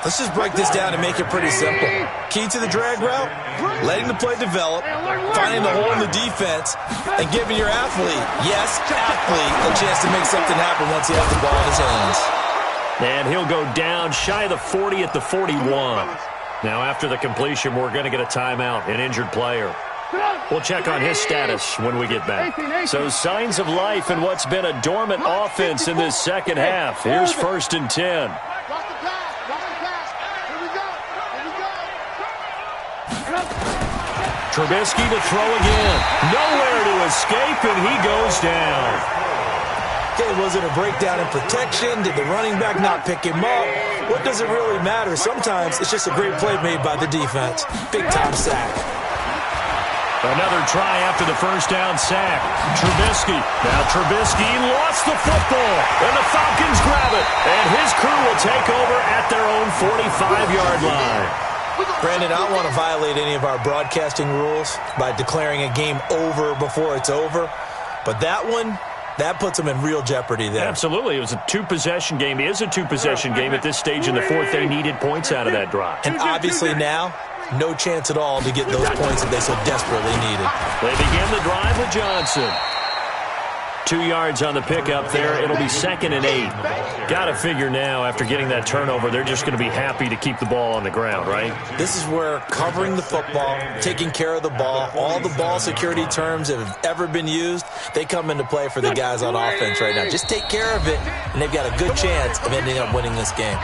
S2: Let's just break this down and make it pretty simple. Key to the drag route, letting the play develop, finding the hole in the defense, and giving your athlete, yes, athlete, a chance to make something happen once he has the ball in his hands.
S1: And he'll go down shy of the 40 at the 41. Now, after the completion, we're going to get a timeout, an injured player. We'll check on his status when we get back. So, signs of life in what's been a dormant offense in this second half. Here's 1st and 10. Trubisky to throw again. Nowhere to escape, and he goes down.
S2: Okay, was it a breakdown in protection? Did the running back not pick him up? What does it really matter? Sometimes it's just a great play made by the defense. Big-time sack.
S1: Another try after the 1st down sack. Trubisky. Now Trubisky lost the football, and the Falcons grab it. And his crew will take over at their own 45-yard line.
S2: Brandon, I don't want to violate any of our broadcasting rules by declaring a game over before it's over. But that one, that puts them in real jeopardy there.
S1: Absolutely. It was a 2-possession game. It is a 2-possession game at this stage in the 4th. They needed points out of that drive.
S2: And obviously now, no chance at all to get those points that they so desperately needed.
S1: They begin the drive with Johnson. 2 yards on the pickup there. It'll be 2nd and 8. Got to figure now, after getting that turnover, they're just going to be happy to keep the ball on the ground, right?
S2: This is where covering the football, taking care of the ball, all the ball security terms that have ever been used, they come into play for the guys on offense right now. Just take care of it, and they've got a good chance of ending up winning this game.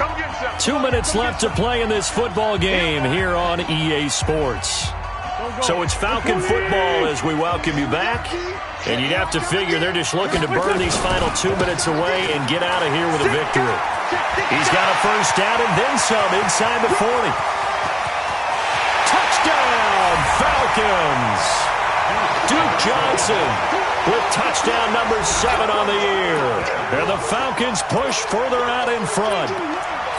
S1: 2 minutes left to play in this football game here on EA Sports. So it's Falcon football as we welcome you back. And you'd have to figure they're just looking to burn these final 2 minutes away and get out of here with a victory. He's got a 1st down and then some inside the 40. Touchdown, Falcons! Duke Johnson with touchdown number 7 on the year. And the Falcons push further out in front.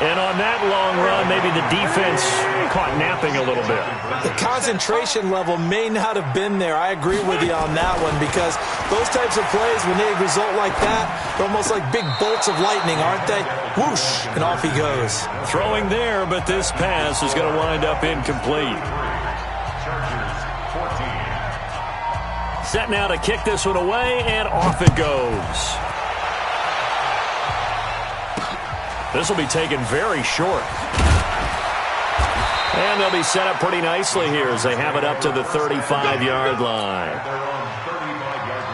S1: And on that long run, maybe the defense caught napping a little bit.
S2: The concentration level may not have been there. I agree with you on that one because those types of plays, when they result like that, they're almost like big bolts of lightning, aren't they? Whoosh, and off he goes.
S1: Throwing there, but this pass is going to wind up incomplete. Set now to kick this one away, and off it goes. This will be taken very short. And they'll be set up pretty nicely here as they have it up to the 35-yard line.
S5: They're on 35-yard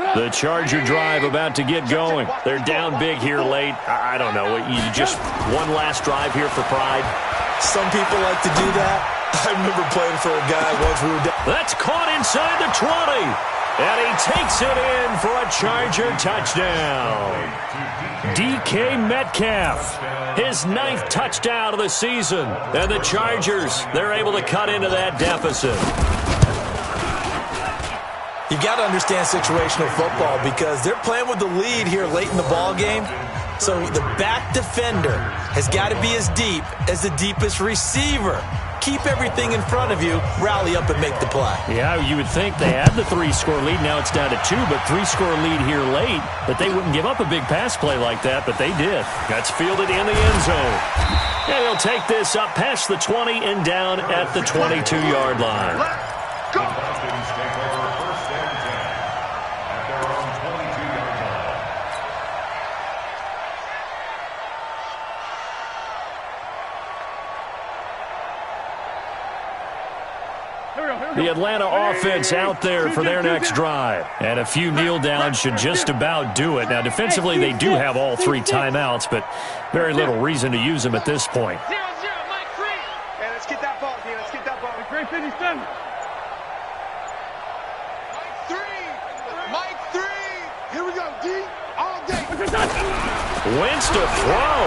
S5: line.
S1: The Charger drive about to get going. They're down big here late. I don't know. You just one last drive here for pride.
S2: Some people like to do that. I remember playing for a guy once we were down.
S1: That's caught inside the 20. And he takes it in for a Charger touchdown. DK Metcalf, his 9th touchdown of the season. And the Chargers, they're able to cut into that deficit.
S2: You've got to understand situational football because they're playing with the lead here late in the ball game. So the back defender has got to be as deep as the deepest receiver. Keep everything in front of you, rally up and make the play.
S1: Yeah, you would think they had the 3-score lead. Now it's down to 2, but 3-score lead here late. That they wouldn't give up a big pass play like that, but they did. That's fielded in the end zone. And he'll take this up past the 20 and down at the 22-yard line.
S5: The Falcons take over 1st and 10 at their own 22-yard line.
S1: The Atlanta offense out there for their next drive. And a few kneel downs should just about do it. Now, defensively, they do have all 3 timeouts, but very little reason to use them at this point.
S3: 0-0, Mike Free.
S4: Hey, let's get that ball, Let's get that ball.
S3: Great 57.
S4: Mike 3. Here we go, D. All day.
S1: Wentz to throw.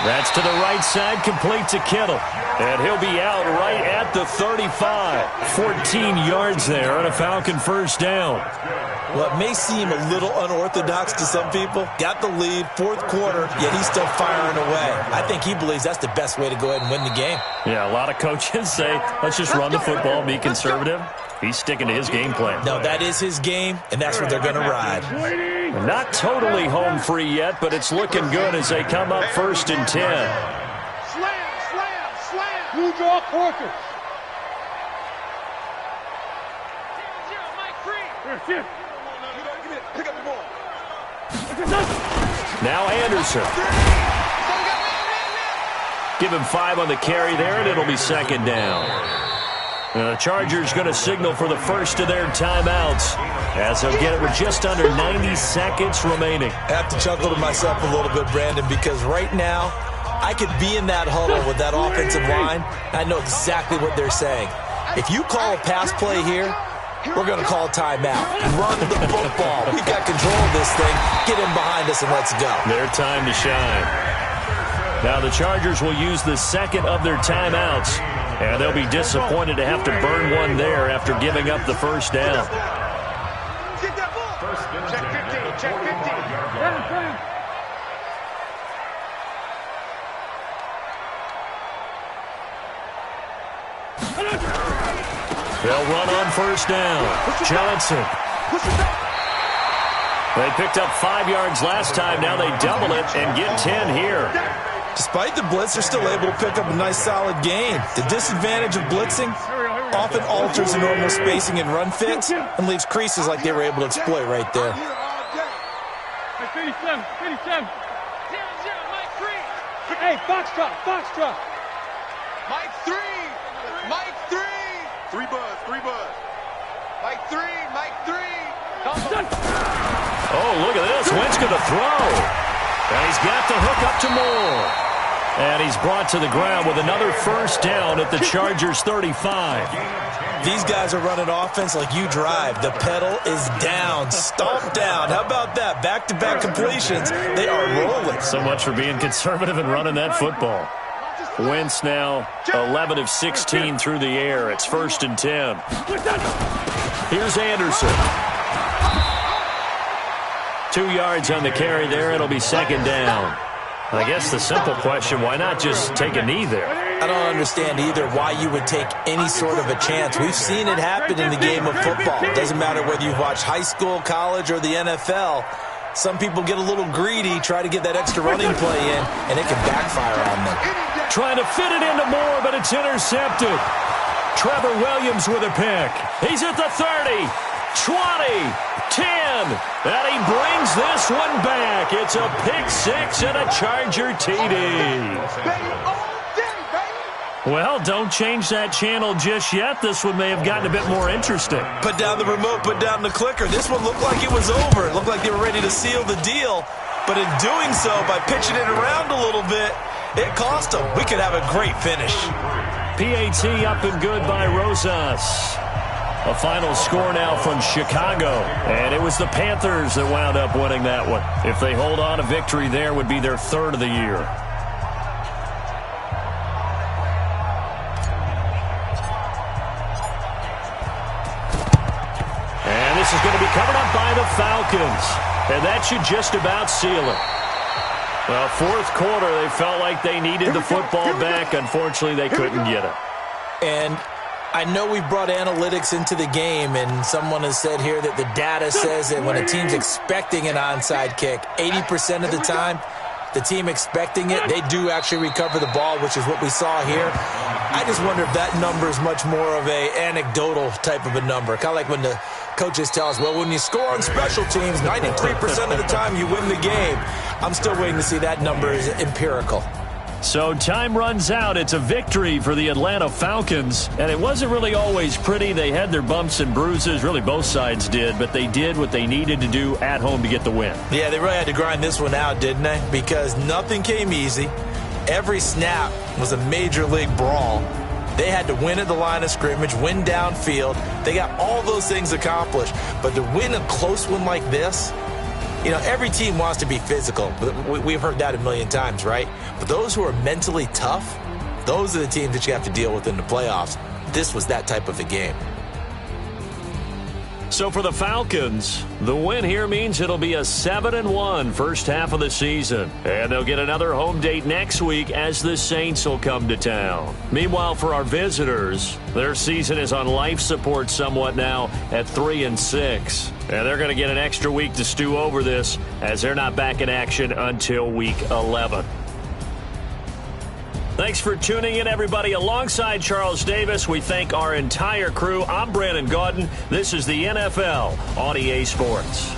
S1: That's to the right side, complete to Kittle. And he'll be out right at the 35. 14 yards there on a Falcon first down.
S2: Well, it may seem a little unorthodox to some people. Got the lead, 4th quarter, yet he's still firing away. I think he believes that's the best way to go ahead and win the game.
S1: Yeah, a lot of coaches say, let's just run the football, be conservative. He's sticking to his game plan.
S2: No, that is his game, and that's what they're going to ride.
S1: Not totally home free yet, but it's looking good as they come up 1st and 10.
S4: Slam.
S3: You draw quarters. 0-0, Mike Free.
S4: Pick up the ball.
S1: Now Anderson. Give him 5 on the carry there, and it'll be 2nd down. The Chargers going to signal for the first of their timeouts as they'll get it with just under 90 seconds remaining.
S2: I have to chuckle to myself a little bit, Brandon, because right now I could be in that huddle with that offensive line. I know exactly what they're saying. If you call a pass play here, we're going to call timeout. Run the football. We've got control of this thing. Get in behind us and let's go.
S1: Their time to shine. Now the Chargers will use the 2nd of their timeouts, and they'll be disappointed to have to burn one there after giving up the first down.
S4: Get that ball. Check 15.
S1: They'll run on first down. Johnson. They picked up 5 yards last time. Now they double it and get 10 here.
S2: Despite the blitz, they're still able to pick up a nice solid gain. The disadvantage of blitzing often alters the normal spacing and run fits and leaves creases like they were able to exploit right there.
S3: 57. 0-0, Mike Free. Hey, Foxtrot.
S4: Mike 3. 3 buzz. Mike 3.
S1: Oh, look at this. Wentz going to throw. And he's got the hook up to Moore. And he's brought to the ground with another first down at the Chargers 35.
S2: These guys are running offense like you drive. The pedal is down, stomped down. How about that? Back-to-back completions. They are rolling.
S1: So much for being conservative and running that football. Wentz now 11 of 16 through the air. It's 1st and 10. Here's Anderson. 2 yards on the carry there. It'll be 2nd down. I guess the simple question, why not just take a knee there?
S2: I don't understand either why you would take any sort of a chance. We've seen it happen in the game of football. It doesn't matter whether you've watched high school, college, or the NFL. Some people get a little greedy, try to get that extra running play in, and it can backfire on them.
S1: Trying to fit it into Moore, but it's intercepted. Trevor Williams with a pick. He's at the 30. 20, 10, and he brings this one back. It's a pick six and a Charger TD.
S6: Well, don't change that channel just yet. This one may have gotten a bit more interesting.
S2: Put down the remote, put down the clicker. This one looked like it was over. It looked like they were ready to seal the deal. But in doing so, by pitching it around a little bit, it cost them. We could have a great finish.
S1: PAT up and good by Rosas. A final score now from Chicago. And it was the Panthers that wound up winning that one. If they hold on, a victory there would be their third of the year. And this is going to be covered up by the Falcons. And that should just about seal it. Well, fourth quarter, they felt like they needed the football back. Unfortunately, they couldn't get it.
S2: And I know we brought analytics into the game, and someone has said here that the data says that when a team's expecting an onside kick, 80% of the time, the team expecting it, they do actually recover the ball, which is what we saw here. I just wonder if that number is much more of a anecdotal type of a number. Kind of like when the coaches tell us, well, when you score on special teams, 93% of the time you win the game. I'm still waiting to see that number is empirical.
S1: So time runs out. It's a victory for the Atlanta Falcons. And it wasn't really always pretty. They had their bumps and bruises. Really, both sides did. But they did what they needed to do at home to get the win.
S2: Yeah, they really had to grind this one out, didn't they? Because nothing came easy. Every snap was a major league brawl. They had to win at the line of scrimmage, win downfield. They got all those things accomplished. But to win a close one like this, you know, every team wants to be physical. We've heard that a million times, right? But those who are mentally tough, those are the teams that you have to deal with in the playoffs. This was that type of a game.
S1: So for the Falcons, the win here means it'll be a 7-1 first half of the season. And they'll get another home date next week as the Saints will come to town. Meanwhile, for our visitors, their season is on life support somewhat now at 3-6. And they're going to get an extra week to stew over this as they're not back in action until week 11. Thanks for tuning in, everybody. Alongside Charles Davis, we thank our entire crew. I'm Brandon Gaudin. This is the NFL on EA Sports.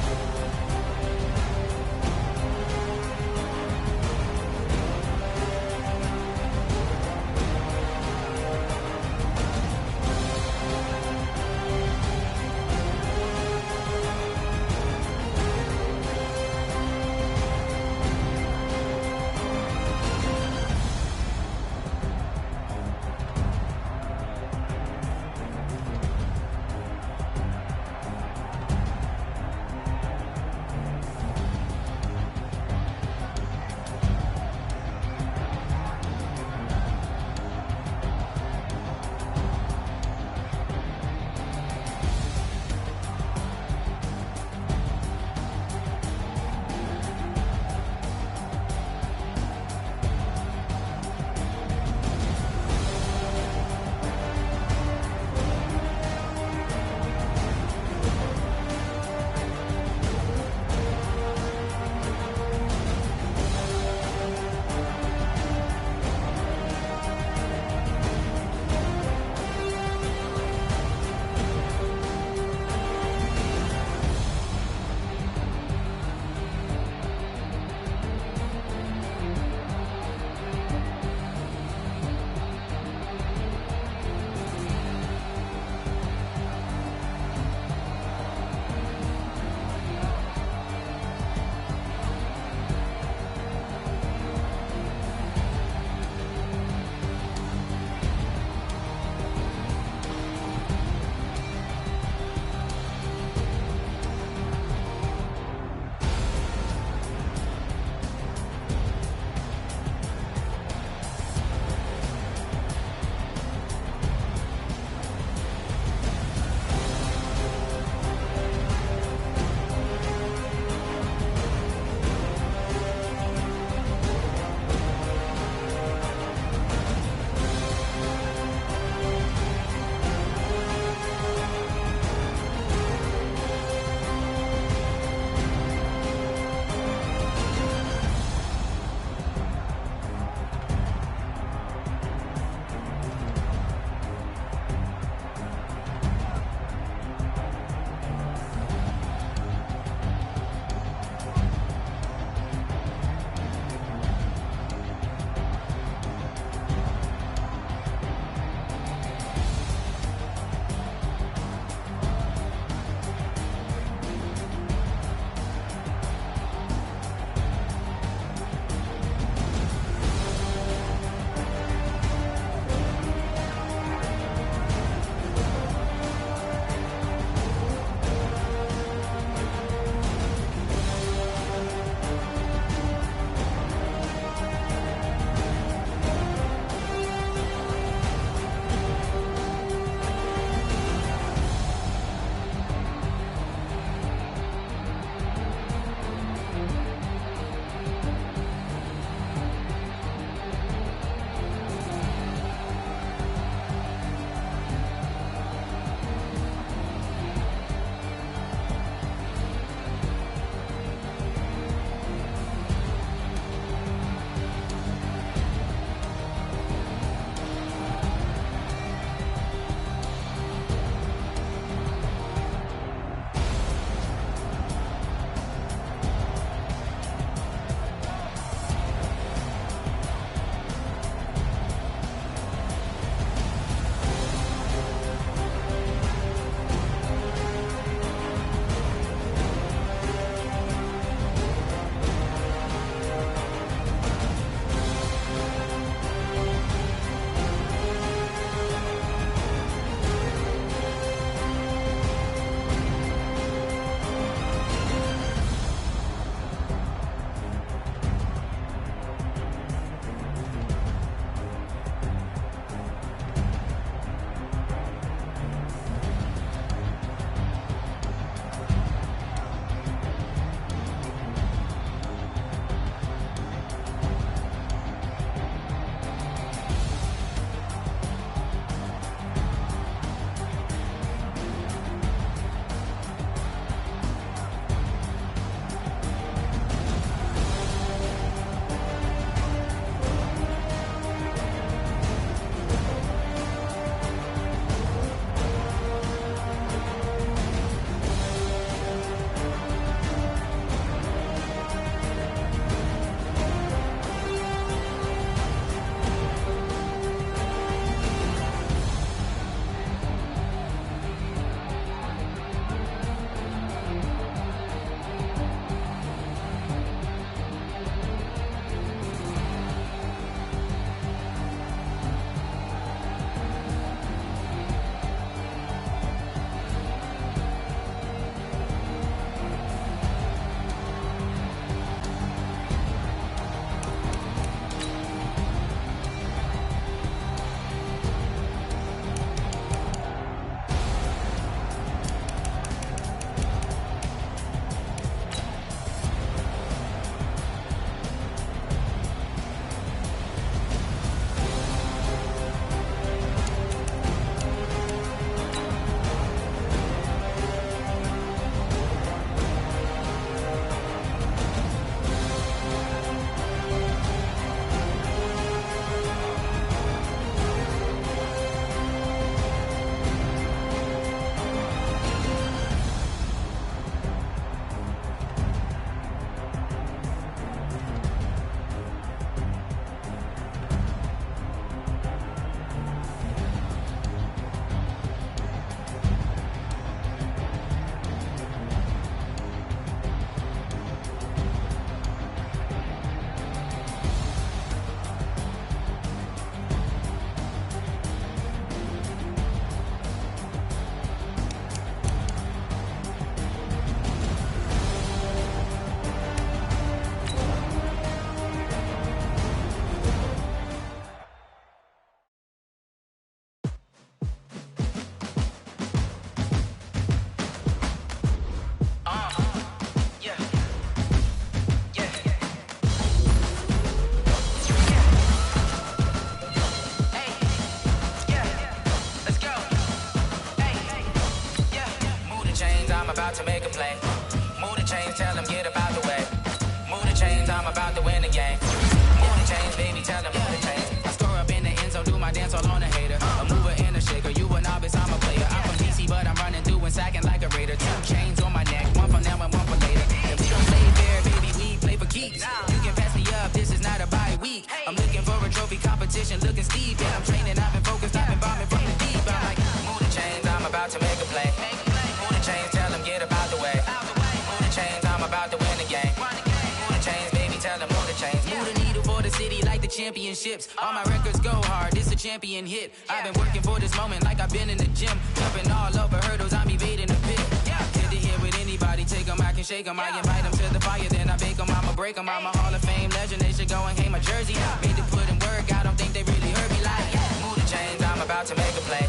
S7: play. Move the chains, tell them get about the way. Move the chains, I'm about to win the game. Move the chains, baby, tell them move the chains. I score up in the end zone, do my dance all on a hater. A mover and a shaker, you a novice, I'm a player. I'm from DC, but I'm running through and sacking like a raider. 2 chains on my neck, one for now and one for later. If we don't play fair, baby, we play for keeps. You can pass me up, this is not a bye week. I'm looking for a trophy competition, looking steep. Yeah, I'm training, I've been focused, I've been bombing from the deep. I'm like, move the chains, I'm about to make a play. Move the chains, tell them get about the way. Move the chains, I'm about to win the game. Move the chains, baby, tell them move the chains. Move the needle for the city like the championships. All my records go hard, this a champion hit. I've been working for this moment like I've been in the gym. Jumping all over hurdles, I'm evading the pit. Hit the hit with anybody, take them, I can shake them. I invite them to the fire, then I bake them, I'ma break them. I'm a Hall of Fame legend, they should go and hang my jersey. Made to put in work, I don't think they really heard me like, move the chains, I'm about to make a play.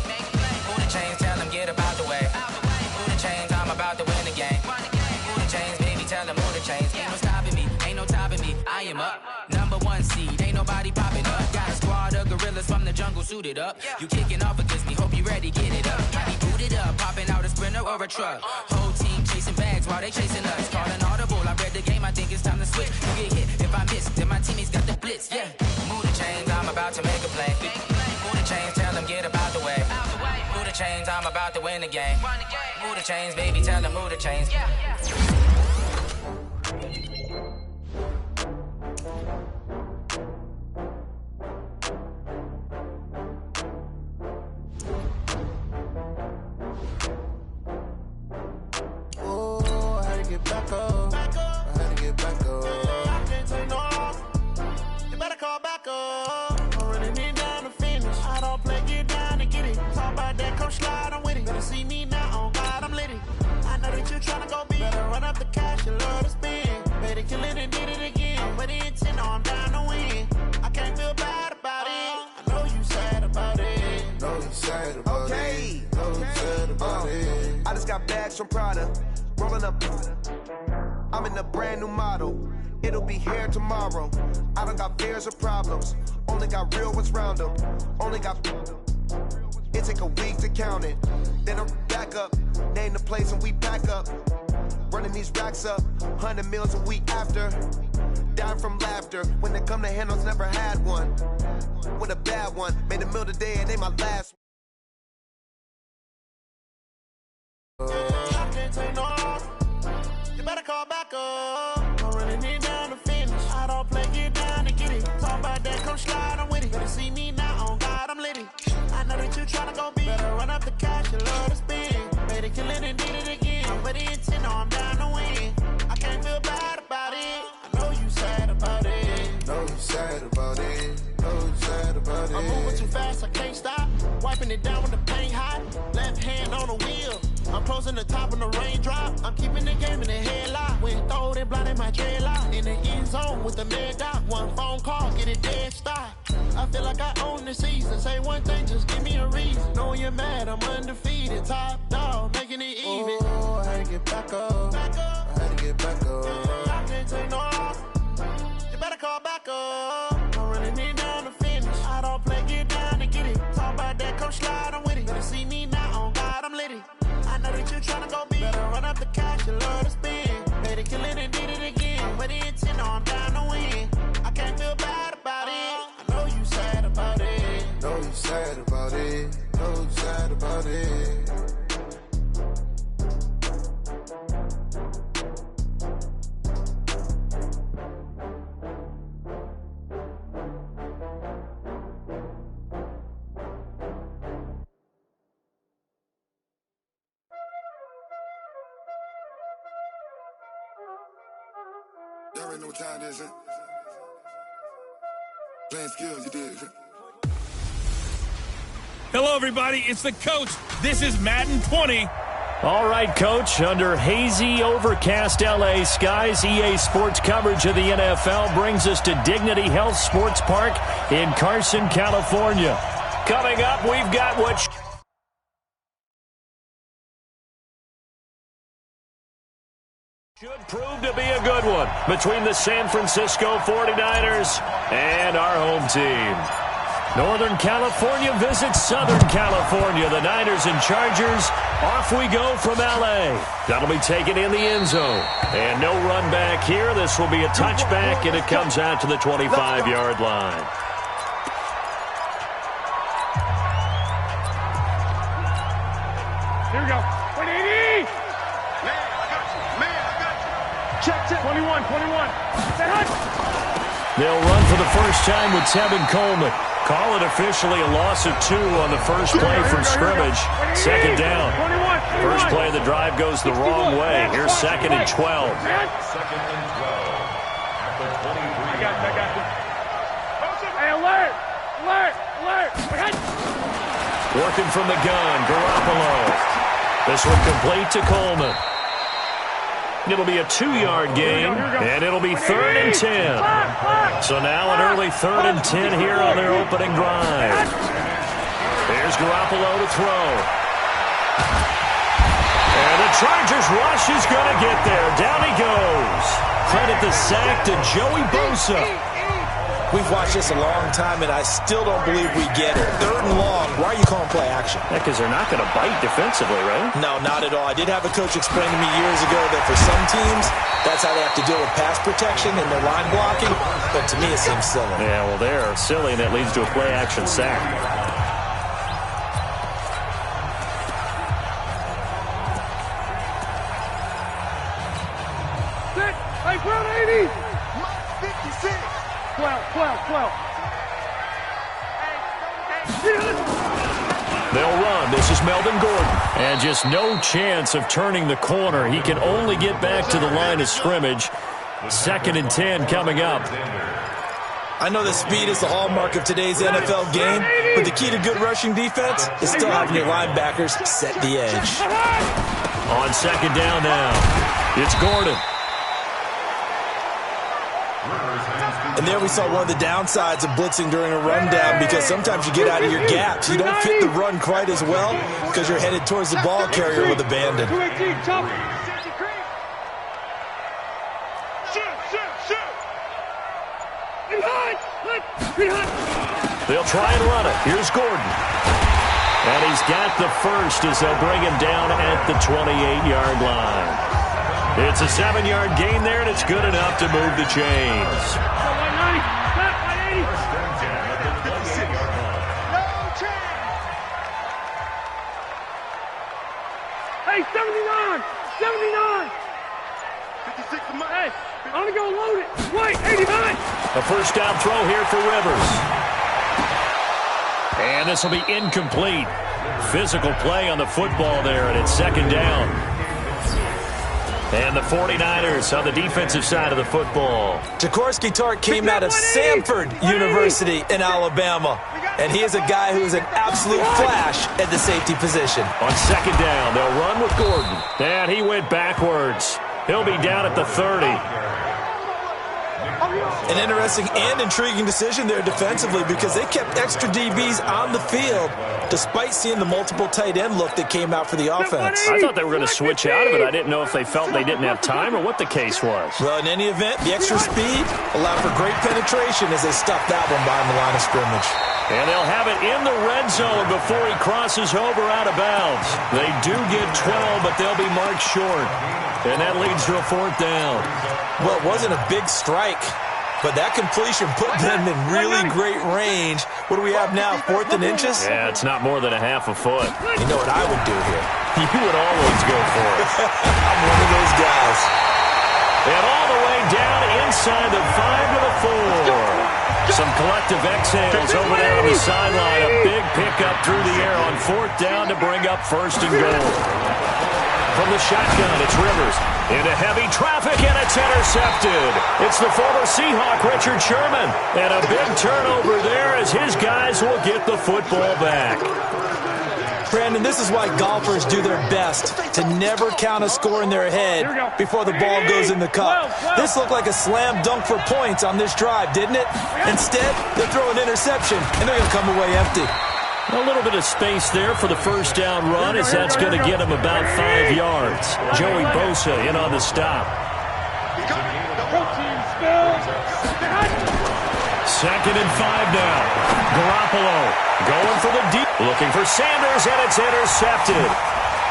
S7: Move the chains, tell them get about the way. Move the chains, I'm about to win the game. Move the chains, baby, tell them move the chains. Ain't no stopping me, ain't no topping me, I am up. Number 1 seed, ain't nobody popping up. Got a squad of gorillas from the jungle suited up. You kicking off against me, hope you ready, get it up. I be booted up, popping out a sprinter or a truck. Whole team chasing bags while they chasing us. Calling audible, I read the game, I think it's time to switch. You get hit, if I miss, then my teammates got the blitz, yeah. Move the chains, I'm about to make a play. Move the chains, tell them get about the way. Move the chains, I'm about to win the game. Move the chains, baby, tell them move the chains.
S8: Oh, I had to get back up. I had to get back up. I can't take no loss. You better call back up. I'm running it down to finish. I don't play, get down and get it. Talk about that, come slide, I'm with it. Better see me now, on God, I'm lit it. I know that you tryna go big. Better run up the cash, you love to spend. Better kill it and did it again. But the intent, no, I'm down to win. I can't feel bad about it. I know you sad about it.
S9: Know you sad about it. Know you sad about it. I just got bags from Prada. Rolling up. I'm in a brand new model. It'll be here tomorrow. I don't got fears or problems. Only got real ones round them. Only got. It take a week to count it. Then I'm back up. Name the place and we pack up. Running these racks up. 100 meals a week after. Dying from laughter. When it come to handles, never had one. With a bad one. Made a meal today and ain't my last.
S8: I can't take no loss. You better call back up. I'm running it down to finish. I don't play, get down and get it. Talk about that, come slide, I'm with it. Better see me now, on God, I'm lit it. I know that you tryna go big. Better run up the cash, you love to spend. Made it, kill it, and did it again. But the intent, no, I'm down to win. I can't feel bad about it. I know you sad about it.
S9: Know you sad about it. Know you sad about it.
S8: I'm moving too fast, I can't stop. Wiping it down with the paint hot. Left hand on the wheel. I'm closing the top on the raindrop. I'm keeping the game in the headlock. When throwed and blinded my dreadlock. In the end zone with the mad dot. One phone call, get it dead stop. I feel like I own the season. Say one thing, just give me a reason. Knowing you're mad, I'm undefeated. Top dog, making it even.
S9: Oh, I had to get back up. I had to get back up.
S8: I can't take no loss. You better call back up. I'm running it down to finish. I don't play, get down and get it. Talk about that, come slide, I'm with it. Better see me now, on God, I'm lit it. I know that you tryna go big. Better run up the cash, you love to spend. Better kill it and did it again. But the intent, no, I'm down to win. I can't feel bad about it. I know you sad about it.
S9: Know you sad about it. Know you sad about it.
S10: Y'all already know what time it is, huh? Playing skills, you did.
S11: Hello, everybody. It's the coach. This is Madden 20.
S1: All right, Coach. Under hazy, overcast L.A. skies, EA Sports coverage of the NFL brings us to Dignity Health Sports Park in Carson, California. Coming up, we've got what should prove to be a good one between the San Francisco 49ers and our home team. Northern California visits Southern California. The Niners and Chargers, off we go from L.A. That'll be taken in the end zone. And no run back here. This will be a touchback, and it comes out to the 25-yard line.
S3: Here we go. 180!
S4: Man, I got you. Man, I got you.
S3: Check, 21. Say hut.
S1: They'll run for the first time with Tevin Coleman. Call it officially a loss of 2 on the first play from scrimmage. Second down. First play of the drive goes the wrong way. Here's 2nd and 12.
S5: 2nd and 12 at the 23.
S3: I got you. Hey, alert!
S1: Working from the gun, Garoppolo. This one complete to Coleman. It'll be a 2-yard gain, and it'll be 3rd and 10. So now an early 3rd and 10 here on their opening drive. Here's Garoppolo to throw. And the Chargers rush is going to get there. Down he goes. Credit the sack to Joey Bosa.
S2: We've watched this a long time, and I still don't believe we get it. 3rd and long. Why are you calling play action?
S1: Because they're not going to bite defensively, right?
S2: No, not at all. I did have a coach explain to me years ago that for some teams, that's how they have to deal with pass protection and their line blocking. But to me, it seems silly.
S1: Yeah, well, they're silly, and that leads to a play action sack.
S3: Hey, 180!
S4: Mike 56.
S3: 12.
S1: They'll run. This is Melvin Gordon. And just no chance of turning the corner. He can only get back to the line of scrimmage. 2nd and 10 coming up.
S2: I know that speed is the hallmark of today's NFL game, but the key to good rushing defense is still having your linebackers set the edge.
S1: On 2nd down now, it's Gordon.
S2: And there we saw one of the downsides of blitzing during a rundown, because sometimes you get out of your gaps. You don't fit the run quite as well because you're headed towards the ball carrier with abandon.
S1: They'll try and run it. Here's Gordon. And he's got the first as they'll bring him down at the 28-yard line. It's a 7-yard gain there, and it's good enough to move the chains.
S3: Hey, 79!
S4: 56 to Mike.
S3: Hey, I'm going to go load it. Wait, 89!
S1: A first down throw here for Rivers. And this will be incomplete. Physical play on the football there, and it's 2nd down. And the 49ers on the defensive side of the football.
S2: Jaworski Tartt came out of Samford University in Alabama, and he is a guy who is an absolute flash at the safety position.
S1: On 2nd down, they'll run with Gordon. And he went backwards. He'll be down at the 30.
S2: An interesting and intriguing decision there defensively, because they kept extra DBs on the field despite seeing the multiple tight end look that came out for the offense.
S1: I thought they were going to switch out of it. I didn't know if they felt they didn't have time or what the case was.
S2: Well, in any event, the extra speed allowed for great penetration as they stuffed that one behind the line of scrimmage.
S1: And they'll have it in the red zone before he crosses over out of bounds. They do get 12, but they'll be marked short. And that leads to a 4th down.
S2: Well, it wasn't a big strike, but that completion put them in really great range. What do we have now, 4th and inches?
S1: Yeah, it's not more than a half a foot.
S2: You know what I would do here?
S1: You would always go for it.
S2: I'm one of those guys.
S1: And all the way down inside the 5 to the 4. Some collective exhales over there on the sideline. A big pickup through the air on 4th down to bring up 1st and goal. From the shotgun, it's Rivers. Into heavy traffic, and it's intercepted. It's the former Seahawk, Richard Sherman. And a big turnover there as his guys will get the football back.
S2: Brandon, this is why golfers do their best to never count a score in their head before the ball goes in the cup. This looked like a slam dunk for points on this drive, didn't it? Instead, they throw an interception, and they're going to come away empty.
S1: A little bit of space there for the first down run, as that's going to get him about 5 yards. Joey Bosa in on the stop. 2nd and 5 now. Garoppolo going for the deep. Looking for Sanders, and it's intercepted.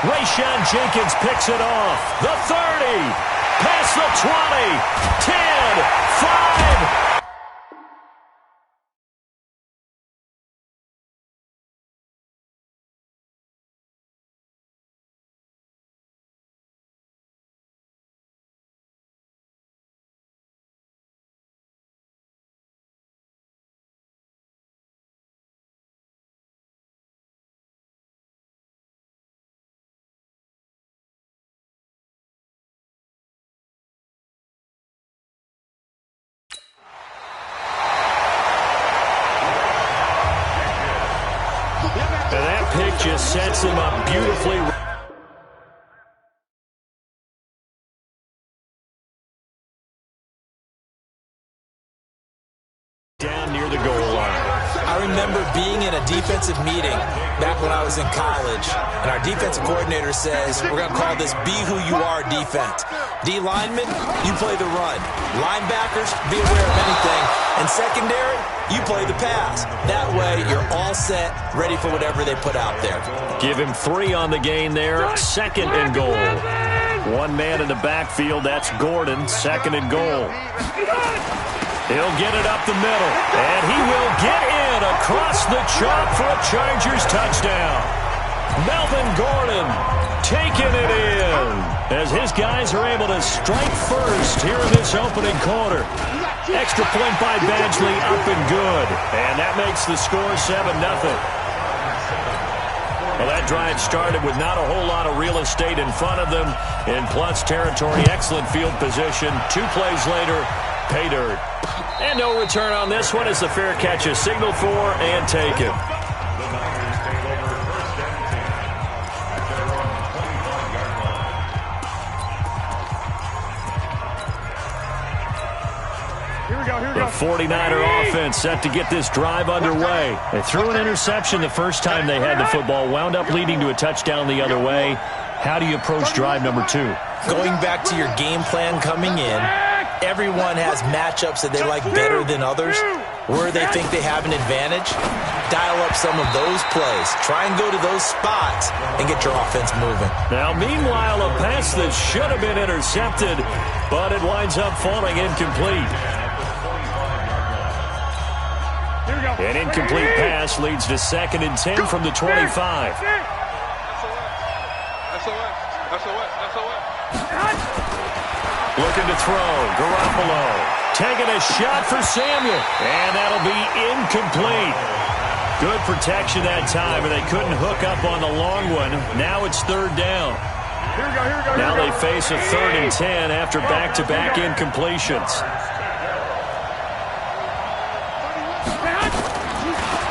S1: Rayshon Jenkins picks it off. The 30. Past the 20. 10. 5. And that pick just sets him up beautifully. Down near the goal line.
S2: I remember being in a defensive meeting back when I was in college, and our defensive coordinator says, we're going to call this Be Who You Are defense. D linemen, you play the run. Linebackers, be aware of anything. And secondary, you play the pass. That way, you're all set, ready for whatever they put out there.
S1: Give him 3 on the gain there. 2nd and goal. One man in the backfield. That's Gordon. 2nd and goal. He'll get it up the middle. And he will get in across the chalk for a Chargers touchdown. Melvin Gordon taking it in as his guys are able to strike first here in this opening quarter. Extra point by Badgley, up and good. And that makes the score 7-0. Well, that drive started with not a whole lot of real estate in front of them. In plus territory, excellent field position. 2 plays later, pay dirt. And no return on this one as the fair catch is signaled for and taken. The 49er offense set to get this drive underway. They threw an interception the first time they had the football, wound up leading to a touchdown the other way. How do you approach drive number 2?
S2: Going back to your game plan coming in, everyone has matchups that they like better than others. Where they think they have an advantage, dial up some of those plays. Try and go to those spots and get your offense moving.
S1: Now, meanwhile, a pass that should have been intercepted, but it winds up falling incomplete. An incomplete pass leads to 2nd and 10 from the 25. Looking to throw. Garoppolo taking a shot for Samuel. And that'll be incomplete. Good protection that time, and they couldn't hook up on the long one. Now it's 3rd down. Now they face a 3rd and 10 after back-to-back incompletions.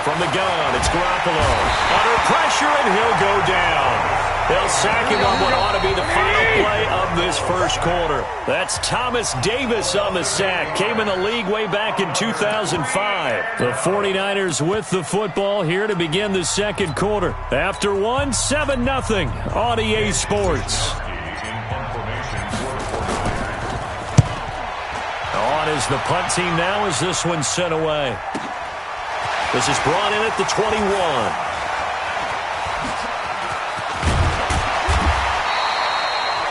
S1: From the gun, it's Garoppolo. Under pressure, and he'll go down. They'll sack him on what ought to be the final play of this first quarter. That's Thomas Davis on the sack. Came in the league way back in 2005. The 49ers with the football here to begin the 2nd quarter. After 1, 7-0 on EA Sports. On is the punt team now as this one's sent away. This is brought in at the 21.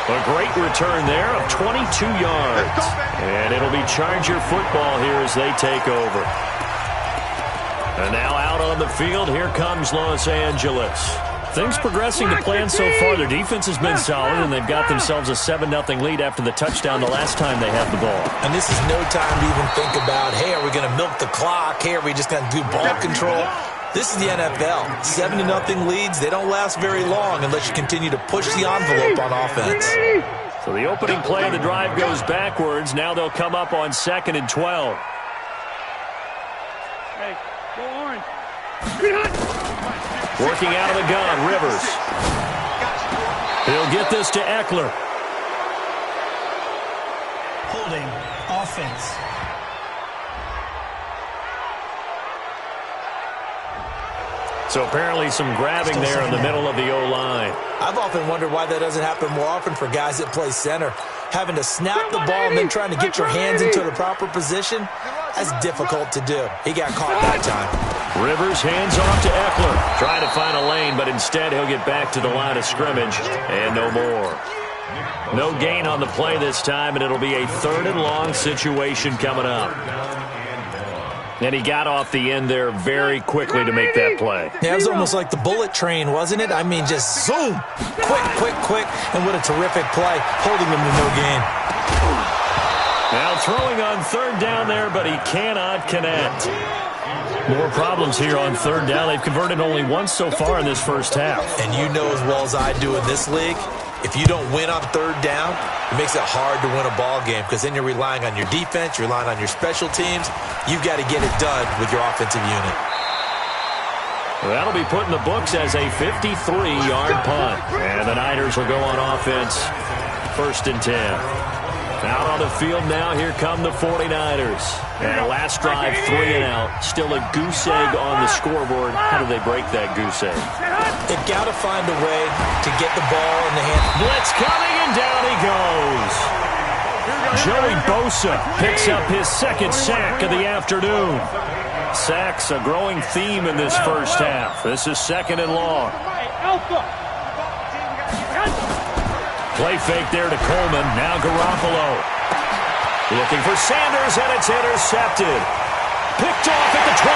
S1: A great return there of 22 yards. And it'll be Charger football here as they take over. And now out on the field, here comes Los Angeles. Things progressing to plan so far. Their defense has been solid, and they've got themselves a 7-0 lead after the touchdown the last time they had the ball.
S2: And this is no time to even think about, hey, are we going to milk the clock? Hey, are we just going to do ball control? This is the NFL. 7-0 leads, they don't last very long unless you continue to push the envelope on offense.
S1: So the opening play of the drive goes backwards. Now they'll come up on 2nd and 12.
S3: Hey, go orange.
S1: Working out of the gun, Rivers. He'll get this to Eckler.
S12: Holding offense.
S1: So apparently some grabbing there in the middle of the O-line.
S2: I've often wondered why that doesn't happen more often for guys that play center. Having to snap the ball and then trying to get your hands into the proper position, that's difficult to do. He got caught that time.
S1: Rivers hands off to Eckler. Trying to find a lane, but instead he'll get back to the line of scrimmage and no more. No gain on the play this time, and it'll be a 3rd and long situation coming up. And he got off the end there very quickly to make that play.
S2: Yeah, it was almost like the bullet train, wasn't it? I mean, just zoom, quick, and what a terrific play, holding him to no gain.
S1: Now throwing on 3rd down there, but he cannot connect. More problems here on 3rd down. They've converted only once so far in this first half.
S2: And you know as well as I do in this league, if you don't win on 3rd down, it makes it hard to win a ball game because then you're relying on your defense, you're relying on your special teams. You've got to get it done with your offensive unit.
S1: That'll be put in the books as a 53-yard punt. And the Niners will go on offense, 1st and 10. Out on the field now, here come the 49ers. And last drive, 3 and out. Still a goose egg on the scoreboard. How do they break that goose egg?
S2: They've got to find a way to get the ball in the hand.
S1: Blitz coming, and down he goes. Joey Bosa picks up his 2nd sack of the afternoon. Sacks a growing theme in this first half. This is 2nd and long. Play fake there to Coleman. Now Garoppolo. Looking for Sanders, and it's intercepted. Picked off at the 25.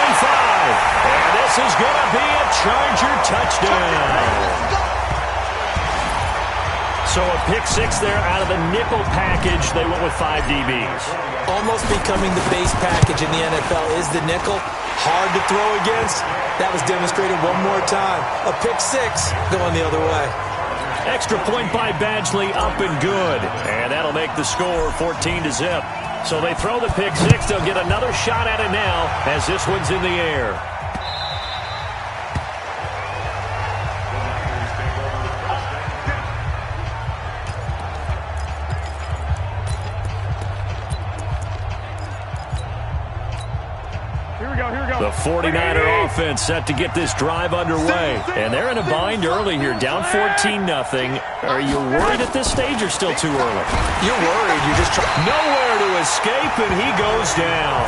S1: And this is going to be a Charger touchdown. So a pick 6 there out of the nickel package. They went with 5 DBs.
S2: Almost becoming the base package in the NFL is the nickel. Hard to throw against. That was demonstrated one more time. A pick 6 going the other way.
S1: Extra point by Badgley, up and good. And that'll make the score 14-0. So they throw the pick 6. They'll get another shot at it now as this one's in the air. The 49er offense set to get this drive underway. And they're in a bind early here, down 14-0. Are you worried at this stage or still too early?
S2: You're worried. You're just trying.
S1: Nowhere to escape, and he goes down.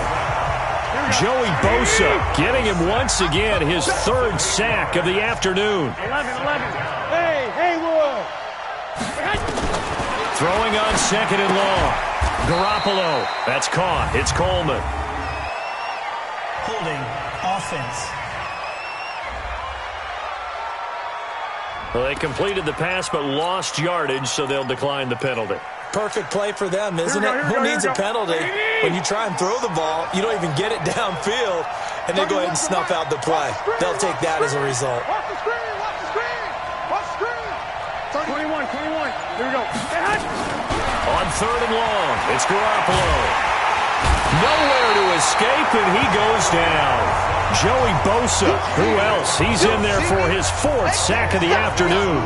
S1: Joey Bosa getting him once again, his 3rd sack of the afternoon.
S3: 11. Hey, Haywood.
S1: Throwing on 2nd and long. Garoppolo. That's caught. It's Coleman.
S12: Holding offense.
S1: Well, they completed the pass but lost yardage, so they'll decline the penalty.
S2: Perfect play for them, isn't it? Who needs a penalty? When you try and throw the ball, you don't even get it downfield, and they go ahead and snuff out the play. They'll take that as a result.
S4: Watch the screen. Watch the screen.
S3: 21. Here we go.
S1: On 3rd and long, it's Garoppolo. Nowhere to escape, and he goes down. Joey Bosa, who else? He's in there for his 4th sack of the afternoon.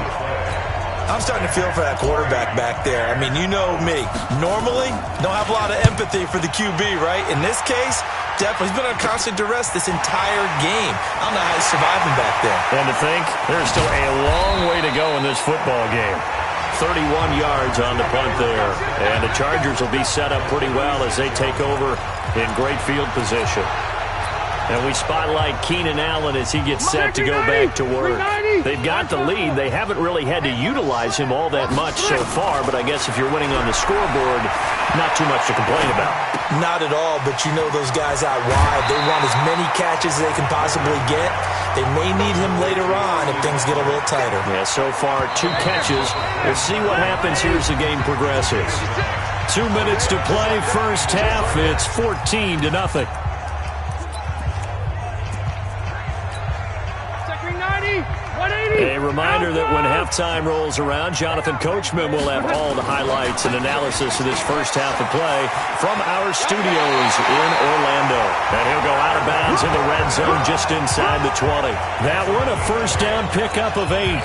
S2: I'm starting to feel for that quarterback back there. I mean, you know me. Normally, don't have a lot of empathy for the QB, right? In this case, definitely. He's been on constant duress this entire game. I don't know how he's surviving back there.
S1: And to think, there's still a long way to go in this football game. 31 yards on the punt there. And the Chargers will be set up pretty well as they take over in great field position. And we spotlight Keenan Allen as he gets set to go back to work. They've got the lead. They haven't really had to utilize him all that much so far, but I guess if you're winning on the scoreboard, not too much to complain about.
S2: Not at all, but you know those guys out wide. They want as many catches as they can possibly get. They may need him later on if things get a little tighter.
S1: Yeah, so far 2 catches. We'll see what happens here as the game progresses. 2 minutes to play, first half. It's 14-0. A reminder that when halftime rolls around, Jonathan Coachman will have all the highlights and analysis of this first half of play from our studios in Orlando. And he'll go out of bounds in the red zone just inside the 20. That one, a first down pickup of 8.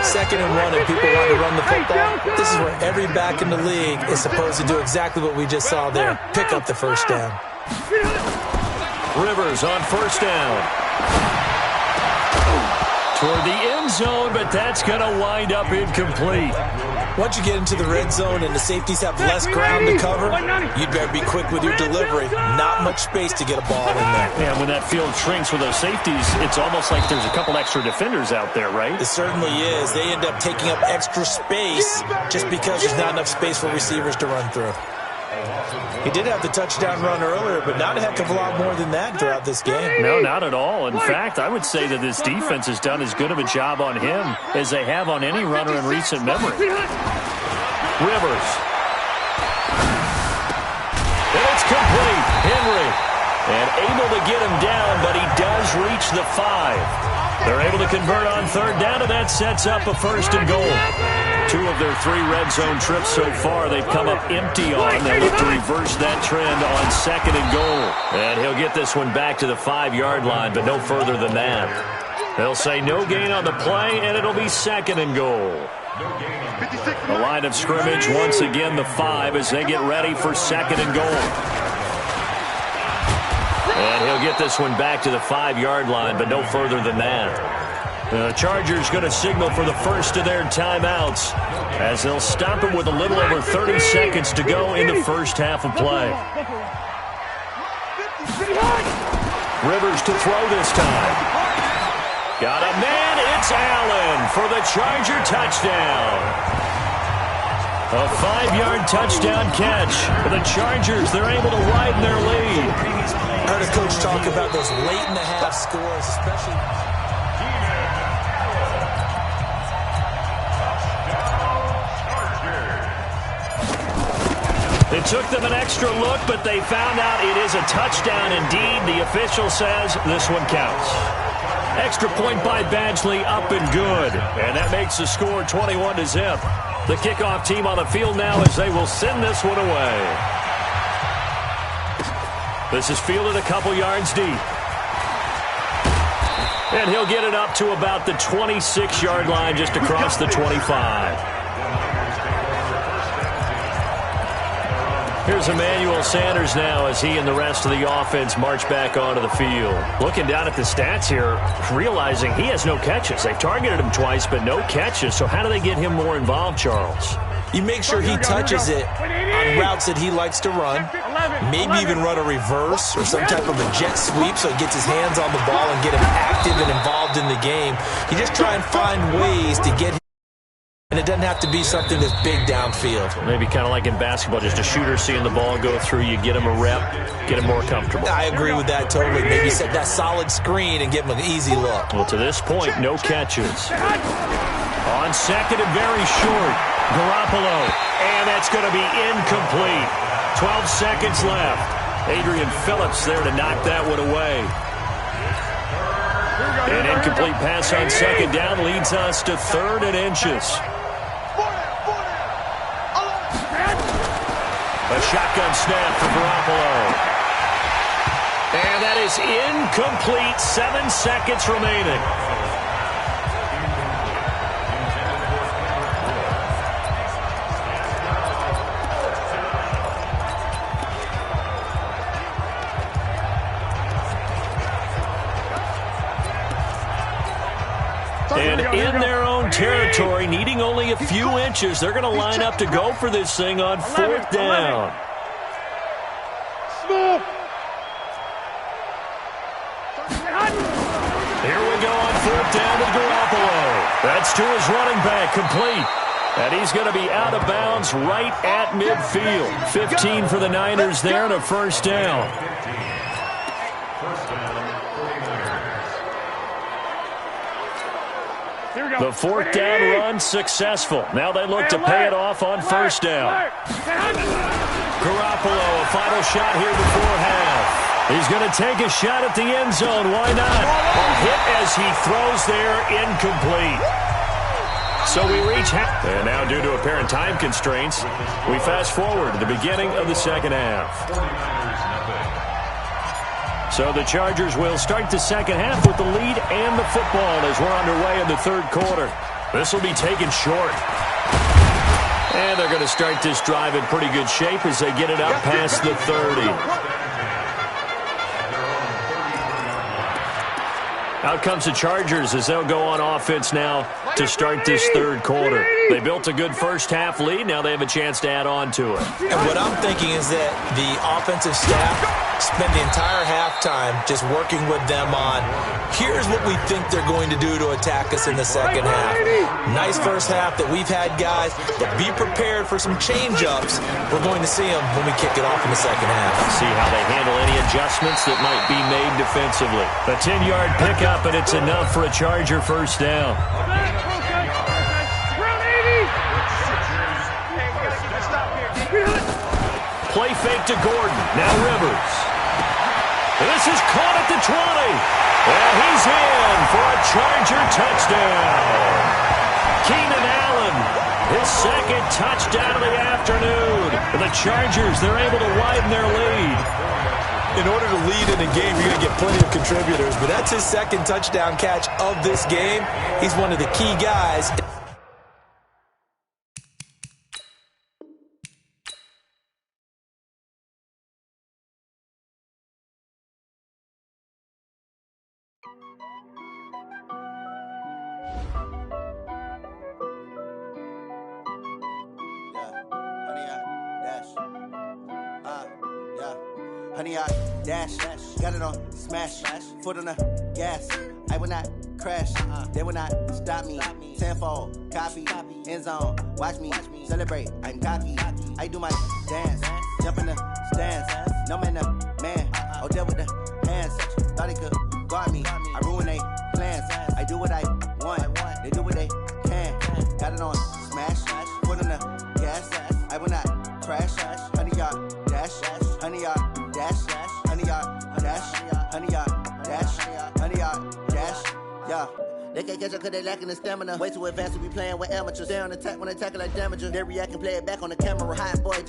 S2: 2nd and 1, and people want to run the football. This is where every back in the league is supposed to do exactly what we just saw there. Pick up the first down.
S1: Rivers on first down. Toward the end zone, but that's going to wind up incomplete.
S2: Once you get into the red zone and the safeties have less ground to cover, you'd better be quick with your delivery. Not much space to get a ball in there.
S6: Yeah, when that field shrinks with those safeties, it's almost like there's a couple extra defenders out there, right?
S2: It certainly is. They end up taking up extra space just because there's not enough space for receivers to run through. He did have the touchdown run earlier, but not a heck of a lot more than that throughout this game.
S6: No, not at all. In fact, I would say that this defense has done as good of a job on him as they have on any runner in recent memory. Rivers. And it's complete. Henry. And able to get him down, but he does reach the 5. They're able to convert on third down, and that sets up a 1st and goal. 2 of their 3 red zone trips so far they've come up empty on. They look to reverse that trend on 2nd and goal. And he'll get this one back to the 5-yard line, but no further than that. They'll say no gain on the play, and it'll be 2nd and goal. The line of scrimmage, once again, the 5 as they get ready for 2nd and goal. And he'll get this one back to the 5-yard line, but no further than that. The Chargers going to signal for the first of their timeouts as they'll stop it with a little over 30 seconds to go in the first half of play. Rivers to throw this time. Got a man. It's Allen for the Charger touchdown. A 5-yard touchdown catch for the Chargers. They're able to widen their lead.
S2: I heard a coach talk about those late-in-the-half scores, especially.
S6: It took them an extra look, but they found out it is a touchdown indeed. The official says this one counts. Extra point by Badgley, up and good. And that makes the score 21-0. The kickoff team on the field now as they will send this one away. This is fielded a couple yards deep. And he'll get it up to about the 26-yard line, just across the 25. Here's Emmanuel Sanders now as he and the rest of the offense march back onto the field. Looking down at the stats here, realizing he has no catches. They've targeted him twice, but no catches. So how do they get him more involved, Charles?
S2: You make sure he touches it on routes that he likes to run, maybe even run a reverse or some type of a jet sweep so he gets his hands on the ball and get him active and involved in the game. You just try and find ways to get him. And it doesn't have to be something that's big downfield.
S6: Maybe kind of like in basketball, just a shooter seeing the ball go through, you get him a rep, get him more comfortable.
S2: I agree with that totally. Maybe set that solid screen and give him an easy look.
S6: Well, to this point, no catches. On second and very short, Garoppolo. And that's going to be incomplete. 12 seconds left. Adrian Phillips there to knock that one away. An incomplete pass on second down leads us to 3rd and inches. A shotgun snap for Garoppolo. And that is incomplete. 7 seconds remaining. And in their own territory, needing only a few inches, they're going to line up to go for this thing on 4th down. Here we go on 4th down with Garoppolo. That's to his running back, complete. And he's going to be out of bounds right at midfield. 15 for the Niners there and a 1st down. The 4th down run successful. Now they look to pay it off on 1st down. Garoppolo, a final shot here before half. He's going to take a shot at the end zone. Why not? A hit as he throws there, incomplete. So we reach half. And now due to apparent time constraints, we fast forward to the beginning of the 2nd half. So the Chargers will start the 2nd half with the lead and the football as we're underway in the 3rd quarter. This will be taken short. And they're going to start this drive in pretty good shape as they get it up past the 30. Out comes the Chargers as they'll go on offense now to start this third quarter. They built a good first-half lead. Now they have a chance to add on to it.
S2: And what I'm thinking is that the offensive staff spend the entire halftime just working with them on, here's what we think they're going to do to attack us in the second half. Nice first half that we've had, guys, but be prepared for some change-ups. We're going to see them when we kick it off in the second half.
S6: See how they handle any adjustments that might be made defensively. A 10-yard pickup, and it's enough for a Charger first down. Play fake to Gordon. Now Rivers. This is caught at the 20. And he's in for a Charger touchdown. Keenan Allen, his second touchdown of the afternoon. And the Chargers, they're able to widen their lead.
S2: In order to lead in a game, you're going to get plenty of contributors, but that's his second touchdown catch of this game. He's one of the key guys.
S9: Honey, I dash, got it on smash, foot on the gas. I will not crash, they will not stop me. Tenfold, copy, end zone, watch me celebrate. I'm cocky, I do my dance, jump in the stands. No man, the man, oh, deal with the hands. Thought he could guard me, I ruin they plans. I do what I want, they do what they can. Got it on smash, foot on the gas. I will not crash, honey, y'all dash, honey, y'all. Dash, honey, yard, dash, honey, yard, dash, honey, yard, dash, yeah. They can't catch up cause they lacking the stamina. Way too advanced to be playing with amateurs. They on attack when they tackle like damager. They react and play it back on the camera. Hot boy, just